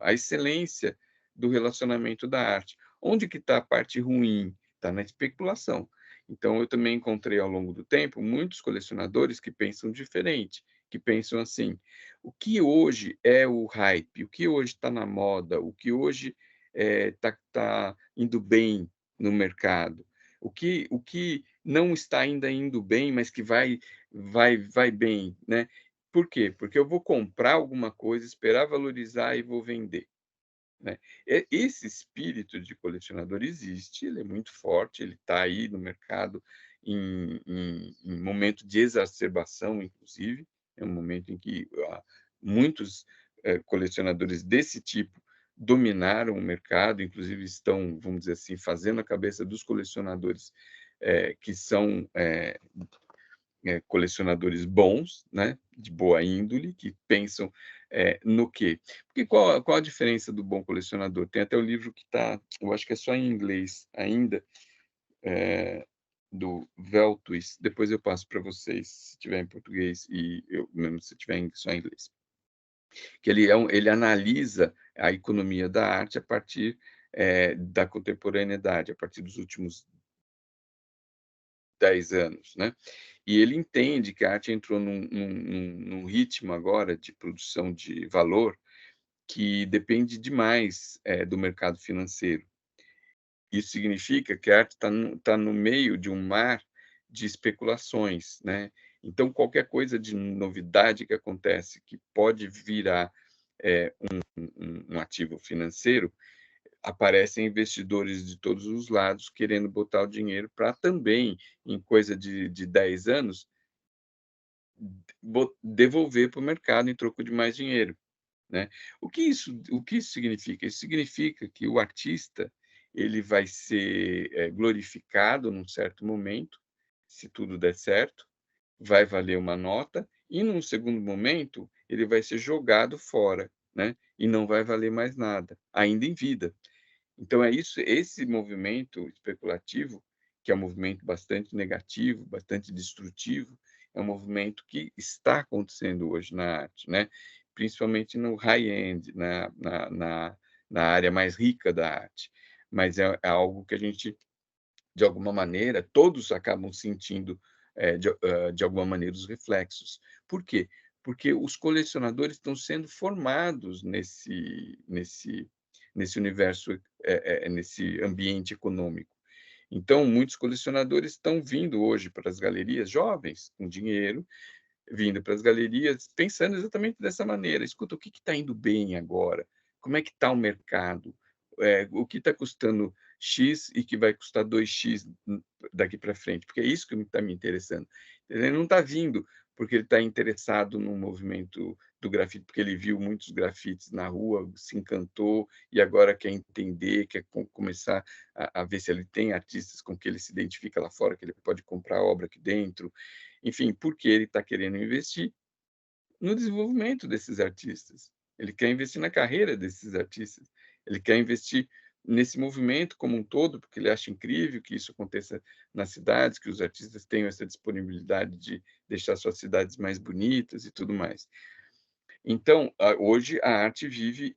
S13: a excelência do relacionamento da arte. Onde que está a parte ruim? Está na especulação. Então, eu também encontrei, ao longo do tempo, muitos colecionadores que pensam diferente, que pensam assim, o que hoje é o hype, o que hoje está na moda, o que hoje tá indo bem no mercado, o que não está ainda indo bem, mas que vai bem, né? Por quê? Porque eu vou comprar alguma coisa, esperar valorizar e vou vender, né? Esse espírito de colecionador existe, ele é muito forte, ele está aí no mercado em momento de exacerbação, inclusive, é um momento em que muitos colecionadores desse tipo dominaram o mercado, inclusive estão, vamos dizer assim, fazendo a cabeça dos colecionadores que são colecionadores bons, né, de boa índole, que pensam no quê? Porque qual a diferença do bom colecionador? Tem até o livro que está, eu acho que é só em inglês ainda, do Velthuis, depois eu passo para vocês, se tiver em português, e eu mesmo se tiver só em inglês. Que ele analisa a economia da arte a partir da contemporaneidade, a partir dos últimos 10 anos, né? E ele entende que a arte entrou num ritmo agora de produção de valor que depende demais do mercado financeiro. Isso significa que a arte está no meio de um mar de especulações, né? Então, qualquer coisa de novidade que acontece, que pode virar um ativo financeiro, aparecem investidores de todos os lados querendo botar o dinheiro para também, em coisa de 10 anos, devolver para o mercado em troco de mais dinheiro, né? O que isso significa? Isso significa que o artista ele vai ser glorificado num certo momento, se tudo der certo, vai valer uma nota, e num segundo momento ele vai ser jogado fora, né? E não vai valer mais nada, ainda em vida. Então é isso, esse movimento especulativo, que é um movimento bastante negativo, bastante destrutivo, é um movimento que está acontecendo hoje na arte, né? Principalmente no high-end, na área mais rica da arte. Mas é algo que a gente, de alguma maneira, todos acabam sentindo, de alguma maneira, os reflexos. Por quê? Porque os colecionadores estão sendo formados nesse universo, nesse ambiente econômico. Então, muitos colecionadores estão vindo hoje para as galerias, jovens, com dinheiro, vindo para as galerias, pensando exatamente dessa maneira. Escuta, o que está indo bem agora? Como é que está o mercado? O que está custando X e que vai custar 2X daqui para frente? Porque é isso que está me interessando. Ele não está vindo porque ele está interessado no movimento do grafite, porque ele viu muitos grafites na rua, se encantou e agora quer entender, quer começar a ver se ele tem artistas com que ele se identifica lá fora, que ele pode comprar obra aqui dentro. Enfim, porque ele está querendo investir no desenvolvimento desses artistas. Ele quer investir na carreira desses artistas. Ele quer investir nesse movimento como um todo, porque ele acha incrível que isso aconteça nas cidades, que os artistas tenham essa disponibilidade de deixar suas cidades mais bonitas e tudo mais. Então, hoje a arte vive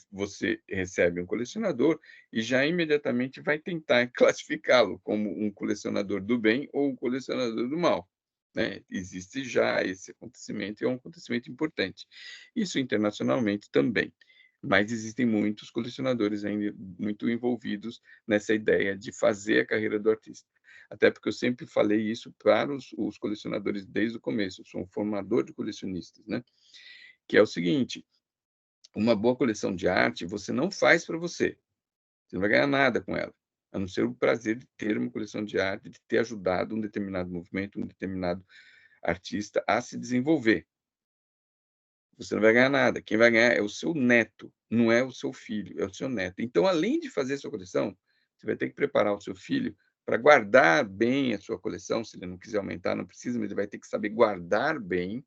S13: você recebe um colecionador e já imediatamente vai tentar classificá-lo como um colecionador do bem ou um colecionador do mal, né? Existe já esse acontecimento e é um acontecimento importante. Isso internacionalmente também, mas existem muitos colecionadores ainda muito envolvidos nessa ideia de fazer a carreira do artista. Até porque eu sempre falei isso para os colecionadores desde o começo. Eu sou um formador de colecionistas, né? Que é o seguinte: uma boa coleção de arte você não faz para você. Você não vai ganhar nada com ela, a não ser o prazer de ter uma coleção de arte, de ter ajudado um determinado movimento, um determinado artista a se desenvolver. Você não vai ganhar nada. Quem vai ganhar é o seu neto, não é o seu filho, é o seu neto. Então, além de fazer sua coleção, você vai ter que preparar o seu filho para guardar bem a sua coleção. Se ele não quiser aumentar, não precisa, mas ele vai ter que saber guardar bem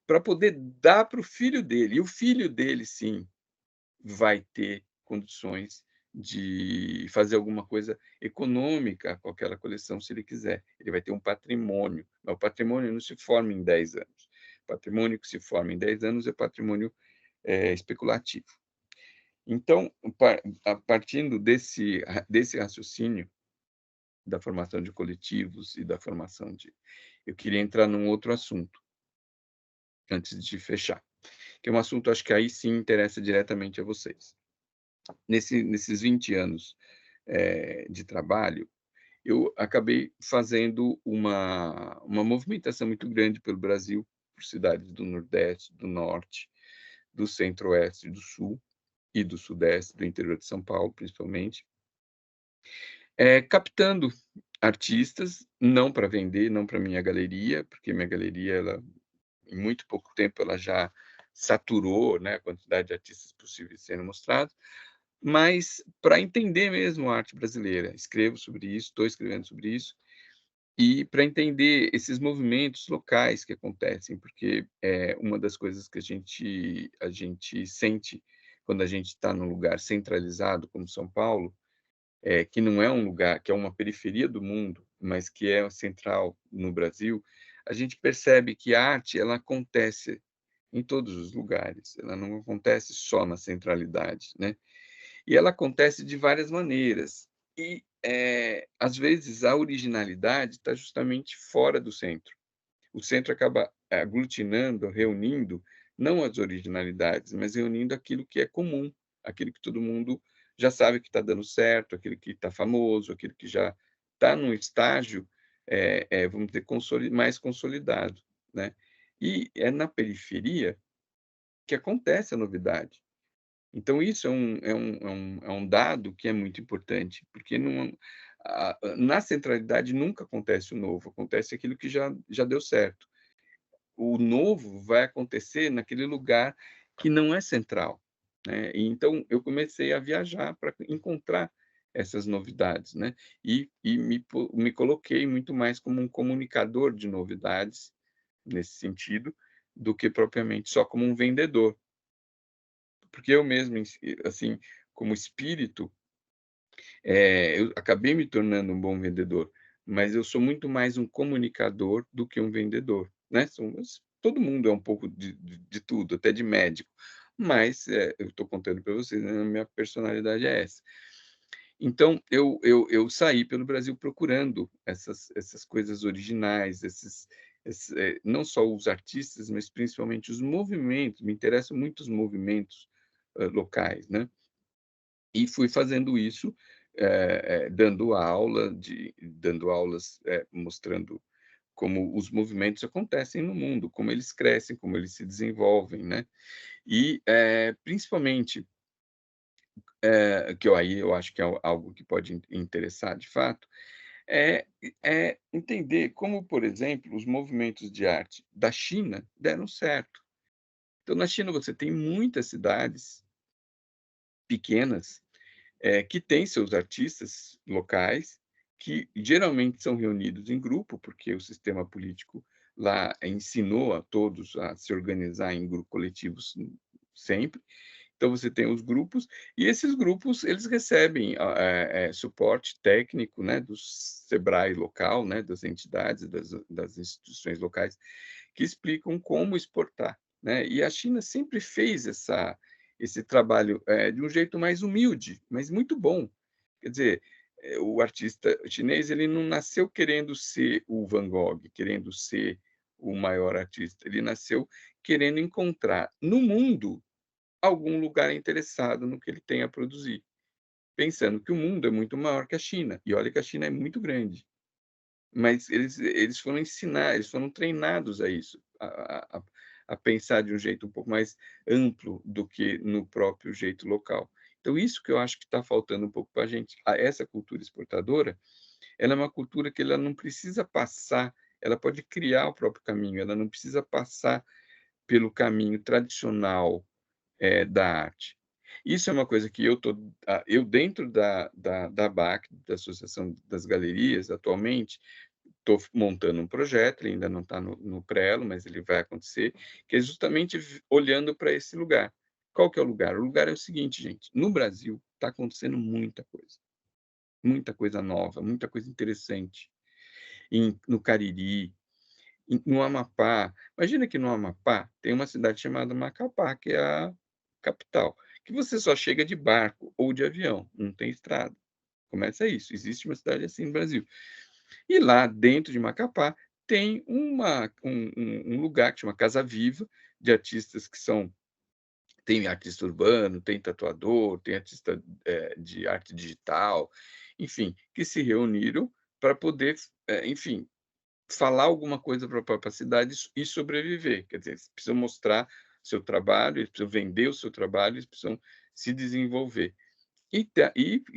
S13: para poder dar para o filho dele. E o filho dele, sim, vai ter condições de fazer alguma coisa econômica com aquela coleção, se ele quiser. Ele vai ter um patrimônio. Mas o patrimônio não se forma em 10 anos. O patrimônio que se forma em 10 anos é patrimônio especulativo. Então, partindo desse raciocínio da formação de coletivos e da formação de... Eu queria entrar num outro assunto, antes de fechar, que é um assunto, acho que aí sim interessa diretamente a vocês. Nesses 20 anos de trabalho, eu acabei fazendo uma movimentação muito grande pelo Brasil, por cidades do Nordeste, do Norte, do Centro-Oeste, do Sul e do Sudeste, do interior de São Paulo, principalmente, captando artistas, não para vender, não para minha galeria, porque minha galeria, ela, em muito pouco tempo, ela já saturou, né, a quantidade de artistas possíveis sendo mostrados, mas para entender mesmo a arte brasileira. Escrevo sobre isso, estou escrevendo sobre isso, e para entender esses movimentos locais que acontecem, porque uma das coisas que a gente sente quando a gente está num lugar centralizado como São Paulo, que não é um lugar, que é uma periferia do mundo, mas que é central no Brasil, a gente percebe que a arte ela acontece em todos os lugares, ela não acontece só na centralidade, né? E ela acontece de várias maneiras. E, às vezes, a originalidade está justamente fora do centro. O centro acaba aglutinando, reunindo, não as originalidades, mas reunindo aquilo que é comum, aquilo que todo mundo já sabe que está dando certo, aquele que está famoso, aquele que já está num estágio, vamos dizer, mais consolidado, né? E é na periferia que acontece a novidade. Então, isso é um dado que é muito importante, porque na centralidade nunca acontece o novo, acontece aquilo que já deu certo. O novo vai acontecer naquele lugar que não é central, né? E então, eu comecei a viajar para encontrar essas novidades, né? E me coloquei muito mais como um comunicador de novidades, nesse sentido, do que propriamente só como um vendedor. Porque eu mesmo, assim, como espírito, eu acabei me tornando um bom vendedor, mas eu sou muito mais um comunicador do que um vendedor, né? Todo mundo é um pouco de tudo, até de médico, mas eu estou contando para vocês, né, a minha personalidade é essa. Então, eu saí pelo Brasil procurando essas coisas originais, não só os artistas, mas principalmente os movimentos, me interessam muito os movimentos locais, né? E fui fazendo isso, dando aulas, mostrando como os movimentos acontecem no mundo, como eles crescem, como eles se desenvolvem, né? E, principalmente, que aí eu acho que é algo que pode interessar de fato, é entender como, por exemplo, os movimentos de arte da China deram certo. Então, na China, você tem muitas cidades pequenas, que têm seus artistas locais, que geralmente são reunidos em grupo, porque o sistema político lá ensinou a todos a se organizar em coletivos sempre. Então, você tem os grupos, e esses grupos eles recebem suporte técnico, né, do SEBRAE local, né, das entidades, das instituições locais, que explicam como exportar, né? E a China sempre fez esse trabalho de um jeito mais humilde, mas muito bom. Quer dizer, o artista chinês ele não nasceu querendo ser o Van Gogh, querendo ser o maior artista. Ele nasceu querendo encontrar no mundo algum lugar interessado no que ele tem a produzir, pensando que o mundo é muito maior que a China. E olha que a China é muito grande. Mas eles foram eles foram treinados a isso, a pensar de um jeito um pouco mais amplo do que no próprio jeito local. Então, isso que eu acho que está faltando um pouco para a gente. Essa cultura exportadora, ela é uma cultura que ela não precisa passar, ela pode criar o próprio caminho, ela não precisa passar pelo caminho tradicional da arte. Isso é uma coisa que eu dentro da ABAC, da Associação das Galerias, atualmente, estou montando um projeto, ele ainda não está no prelo, mas ele vai acontecer, que é justamente olhando para esse lugar. Qual que é o lugar? O lugar é o seguinte, gente, no Brasil está acontecendo muita coisa nova, muita coisa interessante. No Cariri, no Amapá. Imagina que no Amapá tem uma cidade chamada Macapá, que é a capital, que você só chega de barco ou de avião, não tem estrada. Começa isso, existe uma cidade assim no Brasil. E lá dentro de Macapá tem um lugar que chama Casa Viva, de artistas que são... Tem artista urbano, tem tatuador, tem artista de arte digital, enfim, que se reuniram para poder, enfim, falar alguma coisa para a cidade e sobreviver. Quer dizer, eles precisam mostrar seu trabalho, eles precisam vender o seu trabalho, eles precisam se desenvolver. E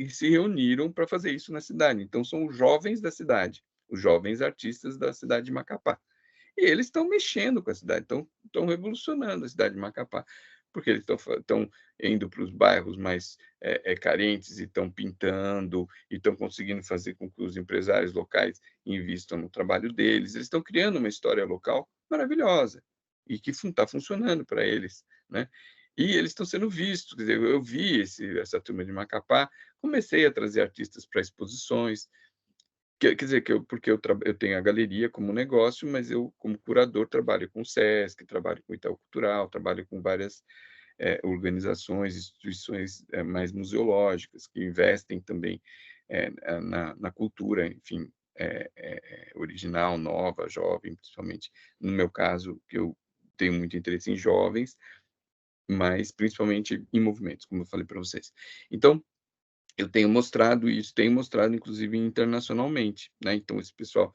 S13: se reuniram para fazer isso na cidade. Então, são os jovens da cidade, os jovens artistas da cidade de Macapá. E eles estão mexendo com a cidade, estão revolucionando a cidade de Macapá, porque eles estão indo para os bairros mais carentes e estão pintando, e estão conseguindo fazer com que os empresários locais invistam no trabalho deles. Eles estão criando uma história local maravilhosa e que está funcionando para eles, né? E eles estão sendo vistos. Quer dizer, eu vi essa turma de Macapá, comecei a trazer artistas para exposições. Quer dizer, porque eu tenho a galeria como negócio, mas eu, como curador, trabalho com o SESC, trabalho com o Itaú Cultural, trabalho com várias organizações, instituições mais museológicas, que investem também na cultura, enfim, original, nova, jovem, principalmente. No meu caso, que eu tenho muito interesse em jovens, mas principalmente em movimentos, como eu falei para vocês. Então, eu tenho mostrado isso, tenho mostrado inclusive internacionalmente, né? Então esse pessoal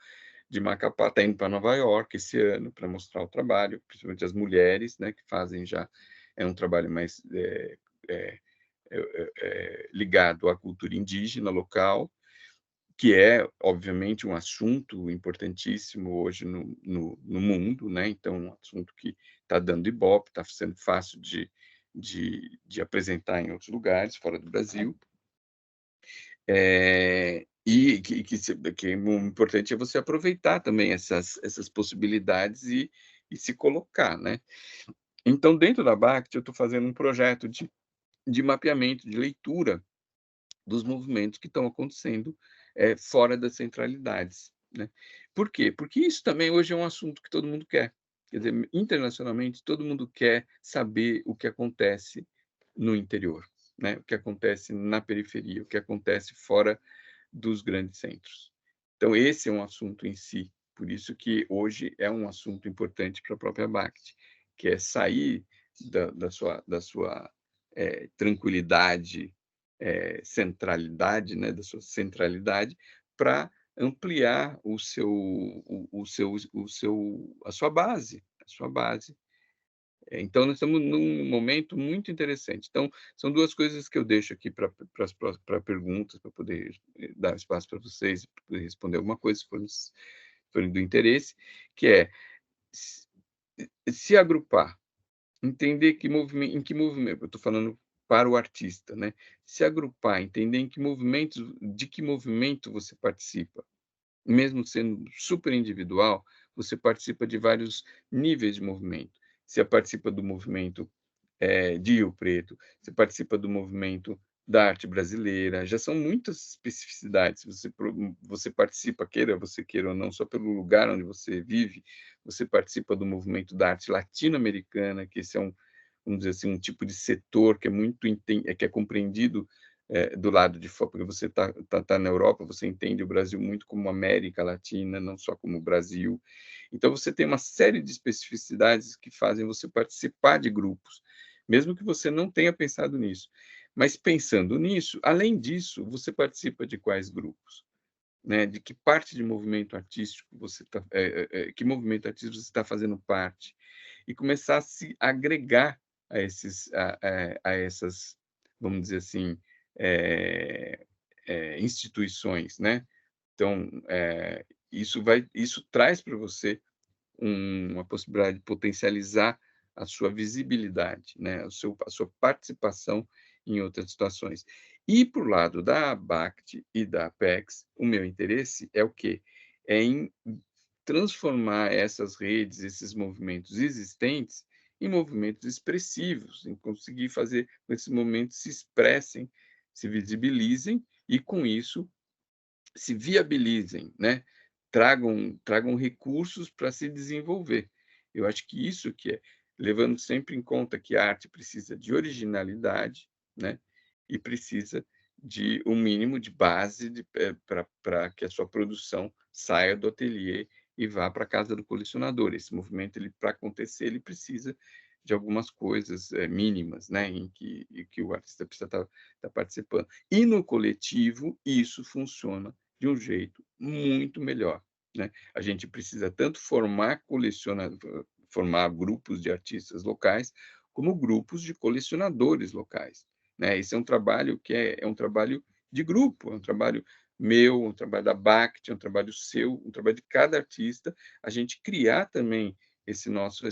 S13: de Macapá está indo para Nova York esse ano para mostrar o trabalho, principalmente as mulheres, né, que fazem já um trabalho mais ligado à cultura indígena local, que é, obviamente, um assunto importantíssimo hoje no mundo, né? Então, um assunto que está dando ibope, está sendo fácil de apresentar em outros lugares, fora do Brasil. E que é importante é você aproveitar também essas possibilidades e se colocar, né? Então, dentro da BACT, eu estou fazendo um projeto de mapeamento, de leitura dos movimentos que estão acontecendo fora das centralidades, né? Por quê? Porque isso também hoje é um assunto que todo mundo quer. Quer dizer, internacionalmente, todo mundo quer saber o que acontece no interior, né? O que acontece na periferia, o que acontece fora dos grandes centros. Então, esse é um assunto em si, por isso que hoje é um assunto importante para a própria BACT, que é sair da sua tranquilidade, centralidade, né, da sua centralidade, para ampliar a sua base, Então, nós estamos num momento muito interessante. Então, são duas coisas que eu deixo aqui para perguntas, para poder dar espaço para vocês, para poder responder alguma coisa, se forem do interesse, que é se agrupar, entender em que movimento, eu estou falando para o artista, né? Se agrupar, entender de que movimento você participa. Mesmo sendo super individual, você participa de vários níveis de movimento. Você participa do movimento de Rio Preto, você participa do movimento da arte brasileira, já são muitas especificidades. Você participa, você queira ou não, só pelo lugar onde você vive, você participa do movimento da arte latino-americana, que esse é vamos dizer assim, um tipo de setor que é compreendido do lado de fora, porque você tá na Europa, você entende o Brasil muito como América Latina, não só como Brasil. Então, você tem uma série de especificidades que fazem você participar de grupos, mesmo que você não tenha pensado nisso. Mas pensando nisso, além disso, você participa de quais grupos? Né? De que parte de movimento artístico que movimento artístico você está fazendo parte? E começar a se agregar a essas, vamos dizer assim, instituições, né? Então, isso traz para você uma possibilidade de potencializar a sua visibilidade, né? A sua participação em outras situações. E para o lado da BACT e da Apex, o meu interesse é o quê? É em transformar essas redes, esses movimentos existentes, em movimentos expressivos, em conseguir fazer com que esses movimentos se expressem, se visibilizem e, com isso, se viabilizem, né? Tragam recursos para se desenvolver. Eu acho que isso que é, levando sempre em conta que a arte precisa de originalidade, né? E precisa de um mínimo de base para que a sua produção saia do ateliê e vá para a casa do colecionador. Esse movimento, para acontecer, ele precisa de algumas coisas mínimas, né, em que o artista precisa estar participando. E no coletivo, isso funciona de um jeito muito melhor, né? A gente precisa tanto formar grupos de artistas locais, como grupos de colecionadores locais, né? Esse é um trabalho que é um trabalho de grupo, é um trabalho meu, um trabalho da BACT, um trabalho seu, um trabalho de cada artista, a gente criar também esse nosso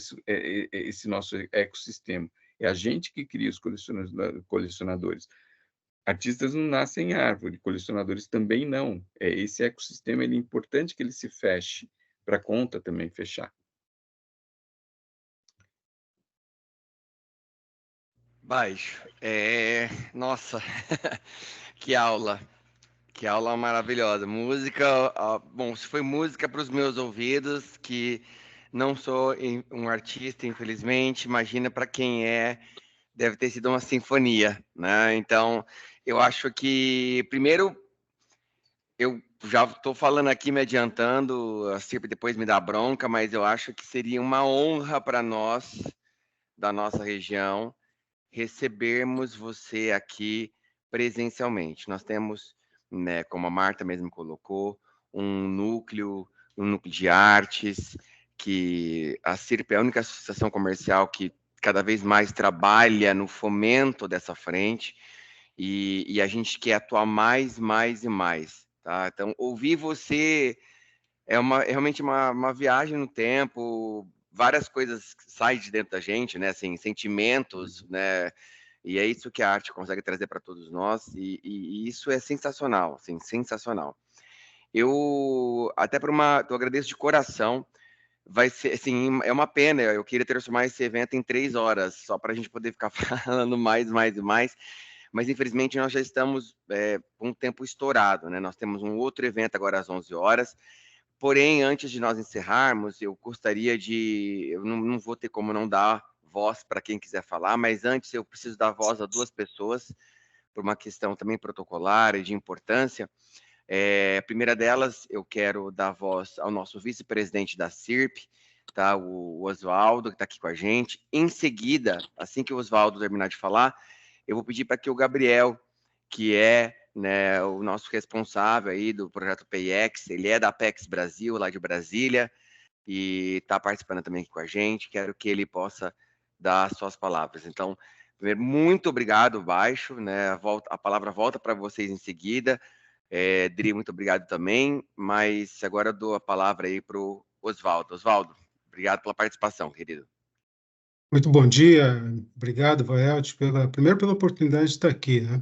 S13: ecossistema. É a gente que cria os colecionadores. Artistas não nascem em árvore, colecionadores também não. Esse ecossistema é importante que ele se feche, para a conta também fechar.
S1: Baixo. Nossa, que aula. Que aula maravilhosa. Música, bom, se foi música para os meus ouvidos, que não sou um artista, infelizmente, imagina para quem é, deve ter sido uma sinfonia, né? Então, eu acho que, primeiro, eu já estou falando aqui, me adiantando, a Cirpe depois me dá bronca, mas eu acho que seria uma honra para nós, da nossa região, recebermos você aqui presencialmente. Nós temos, né, como a Marta mesmo colocou, um núcleo de artes, que a CIRP é a única associação comercial que cada vez mais trabalha no fomento dessa frente, e a gente quer atuar mais e mais, tá? Então, ouvir você é realmente uma viagem no tempo, várias coisas saem de dentro da gente, né? Assim, sentimentos, né? E é isso que a arte consegue trazer para todos nós, e isso é sensacional, assim, sensacional. Eu agradeço de coração. Vai ser, assim, é uma pena. Eu queria transformar esse evento em 3 horas, só para a gente poder ficar falando mais, mas infelizmente nós já estamos com o tempo estourado, né? Nós temos um outro evento agora às 11 horas. Porém, antes de nós encerrarmos, eu gostaria de. Eu não vou ter como não dar voz para quem quiser falar, mas antes eu preciso dar voz a 2 pessoas, por uma questão também protocolar e de importância. A primeira delas, eu quero dar voz ao nosso vice-presidente da CIRP, tá? O Oswaldo, que está aqui com a gente. Em seguida, assim que o Oswaldo terminar de falar, eu vou pedir para que o Gabriel, que é, né, o nosso responsável aí do projeto PayEx, ele é da Apex Brasil, lá de Brasília, e está participando também aqui com a gente. Quero que ele possa dar suas palavras. Então, primeiro, muito obrigado, Baixo, né? A palavra volta para vocês em seguida. Dri, muito obrigado também, mas agora eu dou a palavra aí para o Oswaldo. Oswaldo, obrigado pela participação, querido.
S14: Muito bom dia, obrigado, Vaelt, primeiro pela oportunidade de estar aqui, né?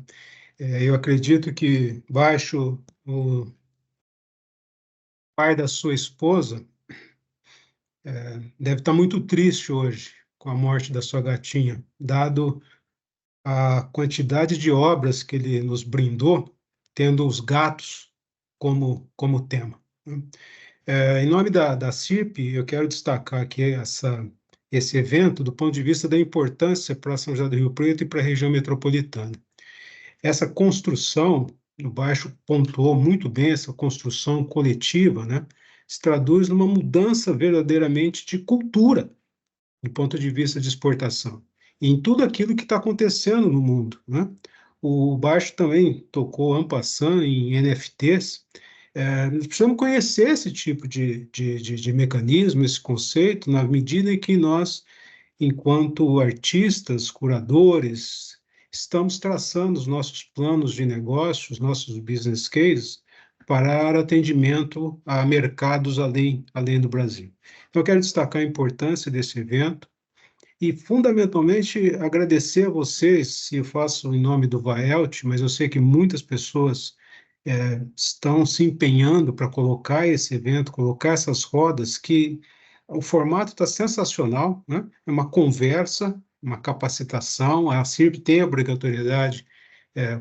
S14: Eu acredito que Baixo, o pai da sua esposa, deve estar muito triste hoje com a morte da sua gatinha, dado a quantidade de obras que ele nos brindou, tendo os gatos como tema, né? Em nome da CIRP, eu quero destacar aqui esse evento do ponto de vista da importância para São José do Rio Preto e para a região metropolitana. Essa construção, o Baixo pontuou muito bem, essa construção coletiva, né, se traduz numa mudança verdadeiramente de cultura, do ponto de vista de exportação, e em tudo aquilo que está acontecendo no mundo, né? O Baixo também tocou en passant em NFTs. Nós precisamos conhecer esse tipo de mecanismo, esse conceito, na medida em que nós, enquanto artistas, curadores, estamos traçando os nossos planos de negócios, nossos business cases, para atendimento a mercados além do Brasil. Então, eu quero destacar a importância desse evento e, fundamentalmente, agradecer a vocês, se eu faço em nome do Vaelt, mas eu sei que muitas pessoas estão se empenhando para colocar esse evento, colocar essas rodas, que o formato está sensacional, né? É uma conversa, uma capacitação, a CIRP tem a obrigatoriedade,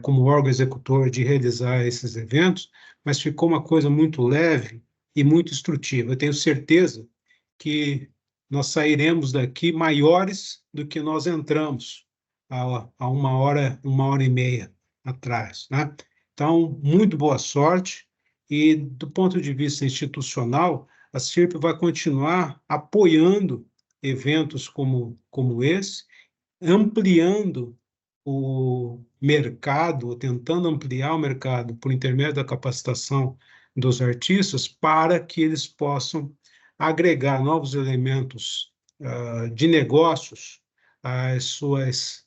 S14: como órgão executor, de realizar esses eventos, mas ficou uma coisa muito leve e muito instrutiva. Eu tenho certeza que nós sairemos daqui maiores do que nós entramos há uma hora e meia atrás, né? Então, muito boa sorte, e do ponto de vista institucional, a CIRP vai continuar apoiando eventos como esse, ampliando o mercado, tentando ampliar o mercado por intermédio da capacitação dos artistas, para que eles possam agregar novos elementos de negócios às suas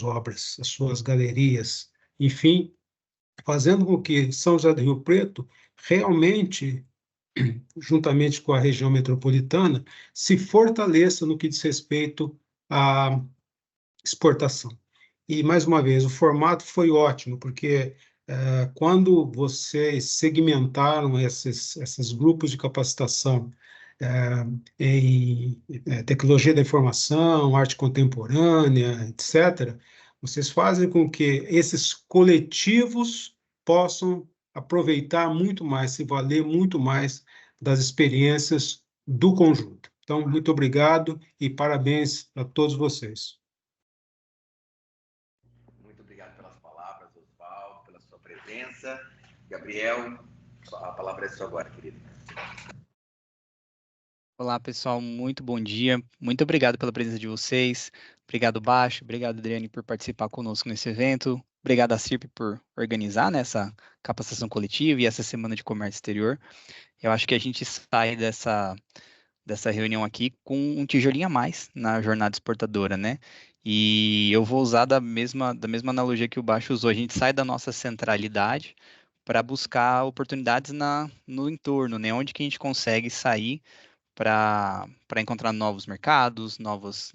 S14: obras, às suas galerias, enfim, fazendo com que São José do Rio Preto realmente, juntamente com a região metropolitana, se fortaleça no que diz respeito à exportação. E, mais uma vez, o formato foi ótimo, porque quando vocês segmentaram esses grupos de capacitação em tecnologia da informação, arte contemporânea, etc., vocês fazem com que esses coletivos possam aproveitar muito mais, se valer muito mais das experiências do conjunto. Então, muito obrigado e parabéns a todos vocês.
S1: Muito obrigado pelas palavras, Oswaldo, pela sua presença. Gabriel, a palavra é sua agora, querido.
S15: Olá, pessoal, muito bom dia. Muito obrigado pela presença de vocês. Obrigado, Baixo. Obrigado, Adriane, por participar conosco nesse evento. obrigado à CIRP por organizar, né, essa capacitação coletiva e essa Semana de Comércio Exterior. Eu acho que a gente sai dessa reunião aqui com um tijolinho a mais na jornada exportadora, né? E eu vou usar da mesma analogia que o Baixo usou. A gente sai da nossa centralidade para buscar oportunidades no entorno, né? Onde que a gente consegue sair para encontrar novos mercados, novos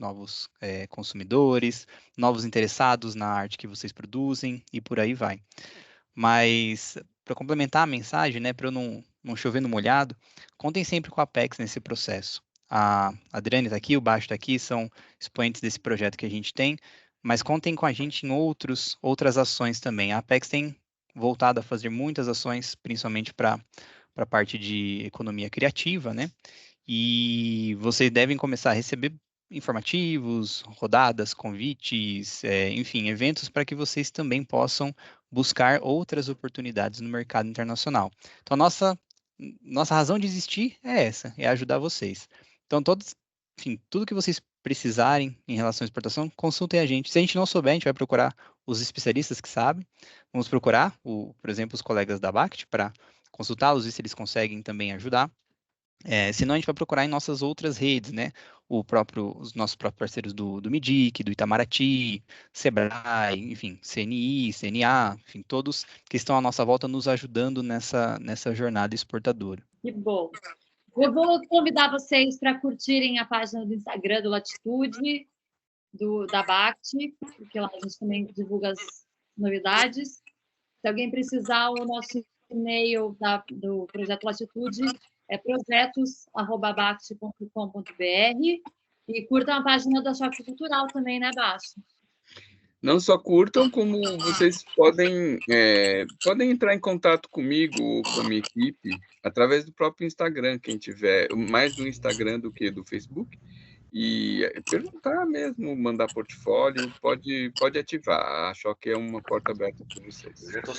S15: consumidores, novos interessados na arte que vocês produzem e por aí vai. Mas, para complementar a mensagem, né, para eu não chover no molhado, contem sempre com a Apex nesse processo. A Adriane está aqui, o Baixo está aqui, são expoentes desse projeto que a gente tem, mas contem com a gente em outras ações também. A Apex tem voltado a fazer muitas ações, principalmente para a parte de economia criativa, né? E vocês devem começar a receber informativos, rodadas, convites, enfim, eventos para que vocês também possam buscar outras oportunidades no mercado internacional. Então, nossa razão de existir é essa, é ajudar vocês. Então, tudo que vocês precisarem em relação à exportação, consultem a gente. Se a gente não souber, a gente vai procurar os especialistas que sabem. Vamos procurar, por exemplo, os colegas da BACT para consultá-los e se eles conseguem também ajudar. Senão a gente vai procurar em nossas outras redes, né? Os nossos próprios parceiros do MIDIC, do Itamaraty, Sebrae, enfim, CNI, CNA, enfim, todos que estão à nossa volta nos ajudando nessa jornada exportadora.
S2: Que bom. Eu vou convidar vocês para curtirem a página do Instagram do Latitude, da BACT, porque lá a gente também divulga as novidades. Se alguém precisar, o nosso e-mail do Projeto Latitude é projetos@bact.com.br e curtam a página da Choque Cultural também, né, Baixo?
S13: Não só curtam, como vocês podem entrar em contato comigo ou com a minha equipe através do próprio Instagram, quem tiver, mais do Instagram do que do Facebook, e perguntar mesmo, mandar portfólio, pode ativar. A Choque é uma porta aberta para vocês.